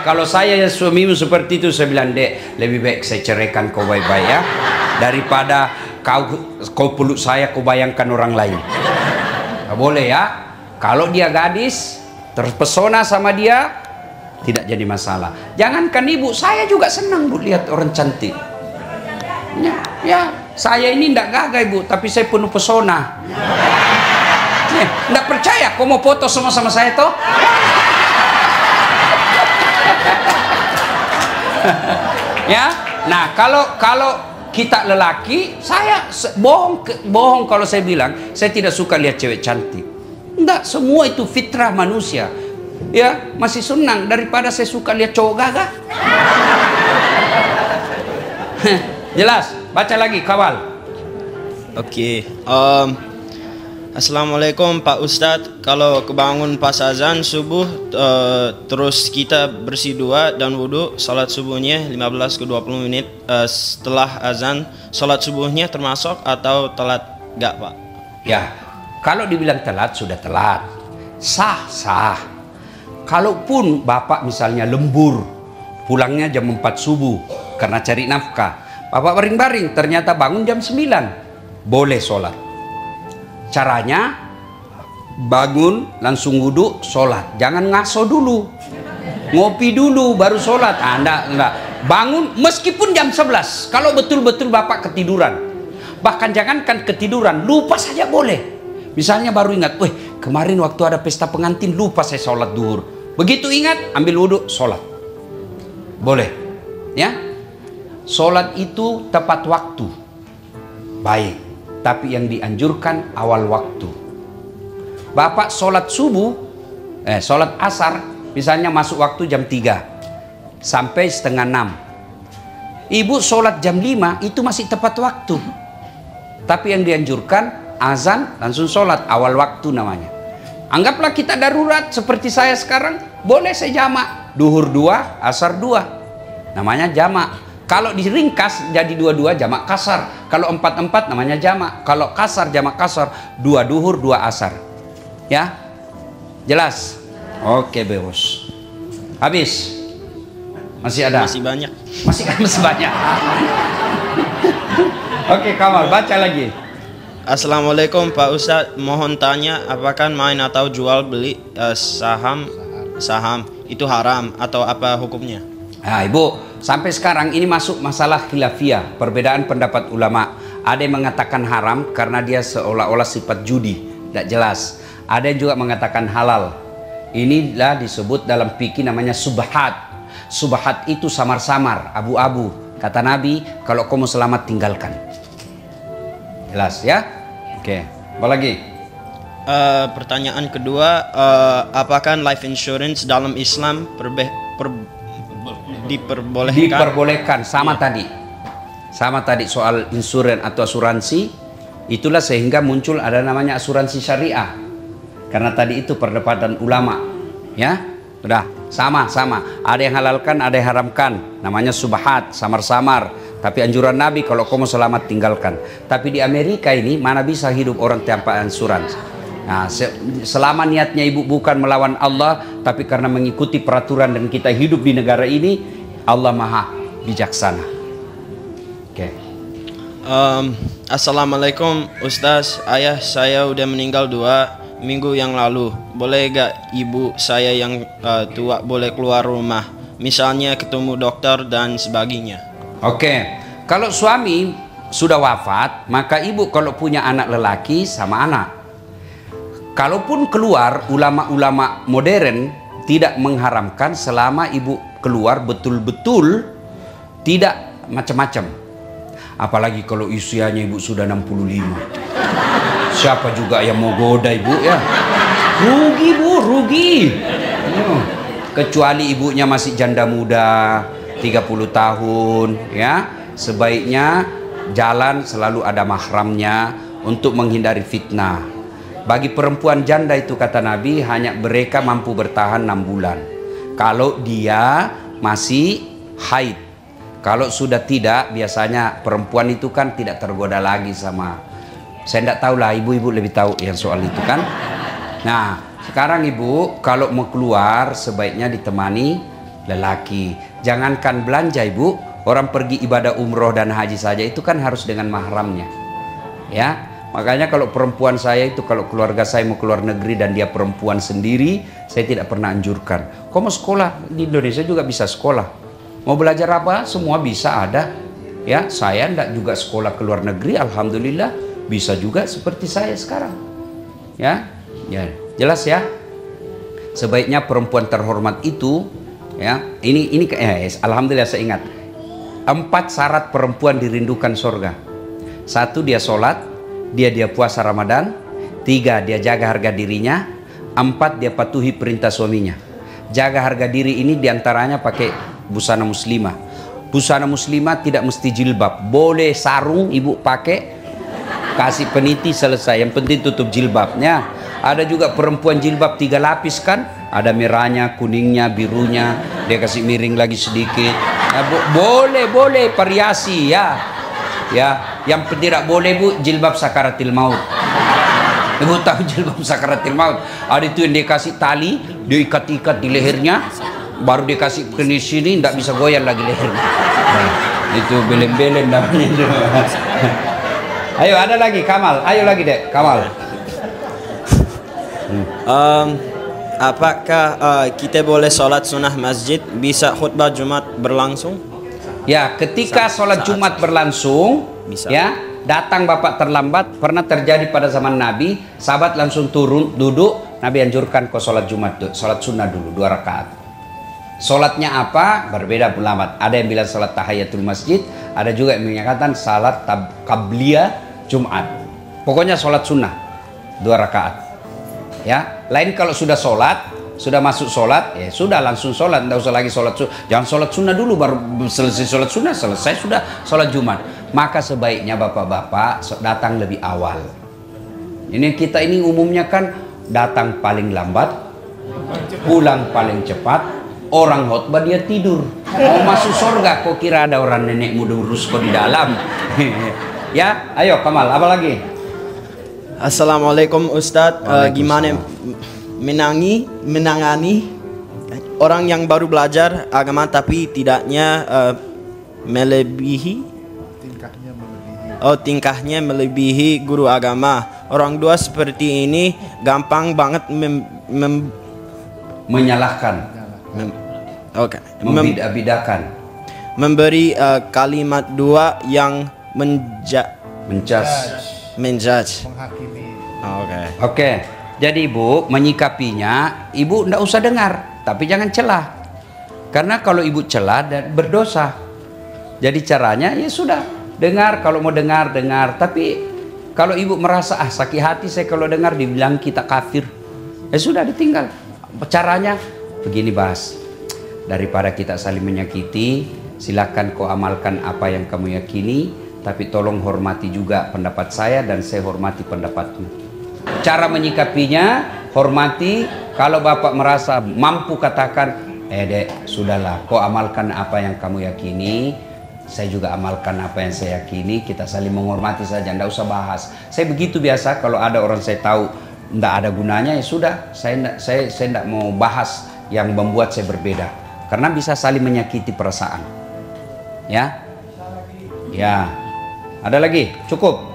Kalau saya ya suamimu seperti itu, saya bilang, Dek, lebih baik saya ceraikan kau baik-baik ya, daripada kau peluk saya, kau bayangkan orang lain. Gak boleh ya. Kalau dia gadis, terpesona sama dia, tidak jadi masalah. Jangankan ibu, saya juga senang bu lihat orang cantik. Ya, saya ini tidak gagah ibu, tapi saya penuh pesona. Tidak percaya, kau mau foto sama-sama saya toh? Ya, nah kalau kita lelaki, saya bohong kalau saya bilang saya tidak suka lihat cewek cantik. Enggak, semua itu fitrah manusia. Ya, masih senang daripada saya suka lihat cowok gagah. Jelas, baca lagi kawal. Oke. Assalamualaikum Pak Ustadz, kalau kebangun pas azan subuh terus kita bersih dua dan wudhu, sholat subuhnya 15 ke 20 menit setelah azan, sholat subuhnya termasuk atau telat gak Pak? Ya, kalau dibilang telat sudah telat, sah. Kalaupun bapak misalnya lembur, pulangnya jam 4 subuh karena cari nafkah, bapak baring-baring ternyata bangun jam 9, boleh sholat. Caranya bangun langsung wudhu sholat, jangan ngaso dulu, ngopi dulu baru sholat. Enggak, bangun meskipun jam 11 kalau betul-betul bapak ketiduran. Bahkan jangankan ketiduran, lupa saja boleh. Misalnya baru ingat, kemarin waktu ada pesta pengantin lupa saya sholat duhur. Begitu ingat, ambil wudhu sholat, boleh ya. Sholat itu tepat waktu baik, tapi yang dianjurkan awal waktu. Bapak sholat subuh, sholat asar misalnya masuk waktu jam 3 sampai setengah 6. Ibu sholat jam 5 itu masih tepat waktu. Tapi yang dianjurkan azan langsung sholat, awal waktu namanya. Anggaplah kita darurat seperti saya sekarang, boleh saya jamak duhur 2, asar 2, namanya jamak. Kalau diringkas jadi 2-2 jamak kasar. Kalau 4-4 namanya jamak. Kalau kasar jamak kasar, 2 duhur 2 asar. Ya, jelas? Oke bos. Habis? Masih ada? Masih banyak. Masih banyak. Oke Kamal, baca lagi. Assalamualaikum Pak Ustadz, mohon tanya, apakah main atau jual beli saham itu haram atau apa hukumnya? Nah ibu, sampai sekarang ini masuk masalah khilafiyah, perbedaan pendapat ulama. Ada yang mengatakan haram karena dia seolah-olah sifat judi, tidak jelas. Ada yang juga mengatakan halal. Inilah disebut dalam fikih namanya subhat. Subhat itu samar-samar, abu-abu. Kata Nabi, kalau kamu selamat tinggalkan. Jelas ya? Oke, apa lagi? Pertanyaan kedua, apakah life insurance dalam Islam diperbolehkan? Diperbolehkan, sama tadi soal insurans atau asuransi. Itulah sehingga muncul ada namanya asuransi syariah, karena tadi itu perdebatan ulama ya. Udah sama ada yang halalkan, ada yang haramkan, namanya subhat, samar-samar. Tapi anjuran Nabi kalau kamu selamat tinggalkan. Tapi di Amerika ini mana bisa hidup orang tanpa asuransi. Nah, selama niatnya ibu bukan melawan Allah, tapi karena mengikuti peraturan dan kita hidup di negara ini, Allah maha bijaksana. Oke. Assalamualaikum Ustaz, ayah saya udah meninggal 2 minggu yang lalu. Boleh gak ibu saya yang tua boleh keluar rumah, misalnya ketemu dokter dan sebagainya? Oke, kalau suami sudah wafat, maka ibu kalau punya anak lelaki sama anak. Kalaupun keluar, ulama-ulama modern tidak mengharamkan selama ibu keluar betul-betul tidak macam-macam. Apalagi kalau usianya ibu sudah 65. Siapa juga yang mau goda ibu ya? Rugi bu, rugi. Kecuali ibunya masih janda muda, 30 tahun ya. Sebaiknya jalan selalu ada mahramnya untuk menghindari fitnah. Bagi perempuan janda itu kata Nabi hanya mereka mampu bertahan 6 bulan. Kalau dia masih haid. Kalau sudah tidak, biasanya perempuan itu kan tidak tergoda lagi sama. Saya tidak tahu lah, ibu-ibu lebih tahu yang soal itu kan. Nah, sekarang ibu kalau mau keluar sebaiknya ditemani lelaki. Jangankan belanja ibu, orang pergi ibadah umroh dan haji saja itu kan harus dengan mahramnya. Ya, makanya kalau perempuan saya itu, kalau keluarga saya mau keluar negeri dan dia perempuan sendiri, saya tidak pernah anjurkan. Kau mau sekolah di Indonesia juga bisa sekolah. Mau belajar apa? Semua bisa ada. Ya, saya tidak juga sekolah ke luar negeri, alhamdulillah bisa juga seperti saya sekarang. Ya, ya jelas ya. Sebaiknya perempuan terhormat itu, ya, ini alhamdulillah saya ingat. 4 syarat perempuan dirindukan surga. 1 dia sholat, dia puasa Ramadan. 3 dia jaga harga dirinya. 4 dia patuhi perintah suaminya. Jaga harga diri ini diantaranya pakai busana muslimah. Busana muslimah tidak mesti jilbab, boleh sarung ibu pakai, kasih peniti selesai, yang penting tutup jilbabnya. Ada juga perempuan jilbab 3 lapis kan, ada merahnya, kuningnya, birunya, dia kasih miring lagi sedikit. Nah, boleh variasi ya. Ya, yang tidak boleh bu jilbab sakaratil maut. Ibu tahu jilbab sakaratil maut? Ada itu yang dia kasih tali, dia ikat-ikat di lehernya, baru dia kasih ke sini, tidak bisa goyang lagi lehernya. Nah, itu belen-belen namanya itu. Ayo ada lagi Kamal, ayo lagi dek Kamal. Apakah kita boleh sholat sunnah masjid, bisa khutbah Jumat berlangsung? Ya, ketika sholat Jumat berlangsung, bisa. Ya, datang bapak terlambat, pernah terjadi pada zaman Nabi, sahabat langsung turun, duduk, Nabi anjurkan kau sholat Jumat, sholat sunnah dulu 2 rakaat. Sholatnya apa? Berbeda ulama. Ada yang bilang sholat tahiyatul masjid, ada juga yang menyatakan sholat qabliyah Jumat. Pokoknya sholat sunnah 2 rakaat. Ya, lain kalau sudah sholat, sudah masuk sholat, ya sudah langsung sholat, tidak usah lagi sholat sunnah. Jangan sholat sunnah dulu, baru selesai sholat sunnah, selesai sudah sholat Jumat. Maka sebaiknya bapak-bapak datang lebih awal. Ini kita ini umumnya kan datang paling lambat, pulang paling cepat. Orang khotbah dia tidur. Mau masuk surga, kok kira ada orang nenek muda urus kok di dalam. Ya, ayo Kamal, apa lagi? Assalamualaikum Ustadz, gimana menangani orang yang baru belajar agama tapi tidaknya tingkahnya melebihi guru agama. Orang tua seperti ini gampang banget menyalahkan. Membidak-bidakan, memberi kalimat dua yang menjudge. Oke. Jadi ibu menyikapinya, ibu ndak usah dengar, tapi jangan celah. Karena kalau ibu celah dan berdosa. Jadi caranya ya sudah, dengar kalau mau dengar. Tapi kalau ibu merasa sakit hati saya kalau dengar dibilang kita kafir, ya sudah ditinggal. Caranya begini Bas, daripada kita saling menyakiti, silakan kau amalkan apa yang kamu yakini, tapi tolong hormati juga pendapat saya dan saya hormati pendapatmu. Cara menyikapinya, hormati. Kalau bapak merasa mampu katakan, dek sudahlah kau amalkan apa yang kamu yakini, saya juga amalkan apa yang saya yakini, kita saling menghormati saja, tidak usah bahas. Saya begitu biasa, kalau ada orang saya tahu tidak ada gunanya, ya sudah, saya tidak mau bahas yang membuat saya berbeda, karena bisa saling menyakiti perasaan. Ya, ada lagi? Cukup.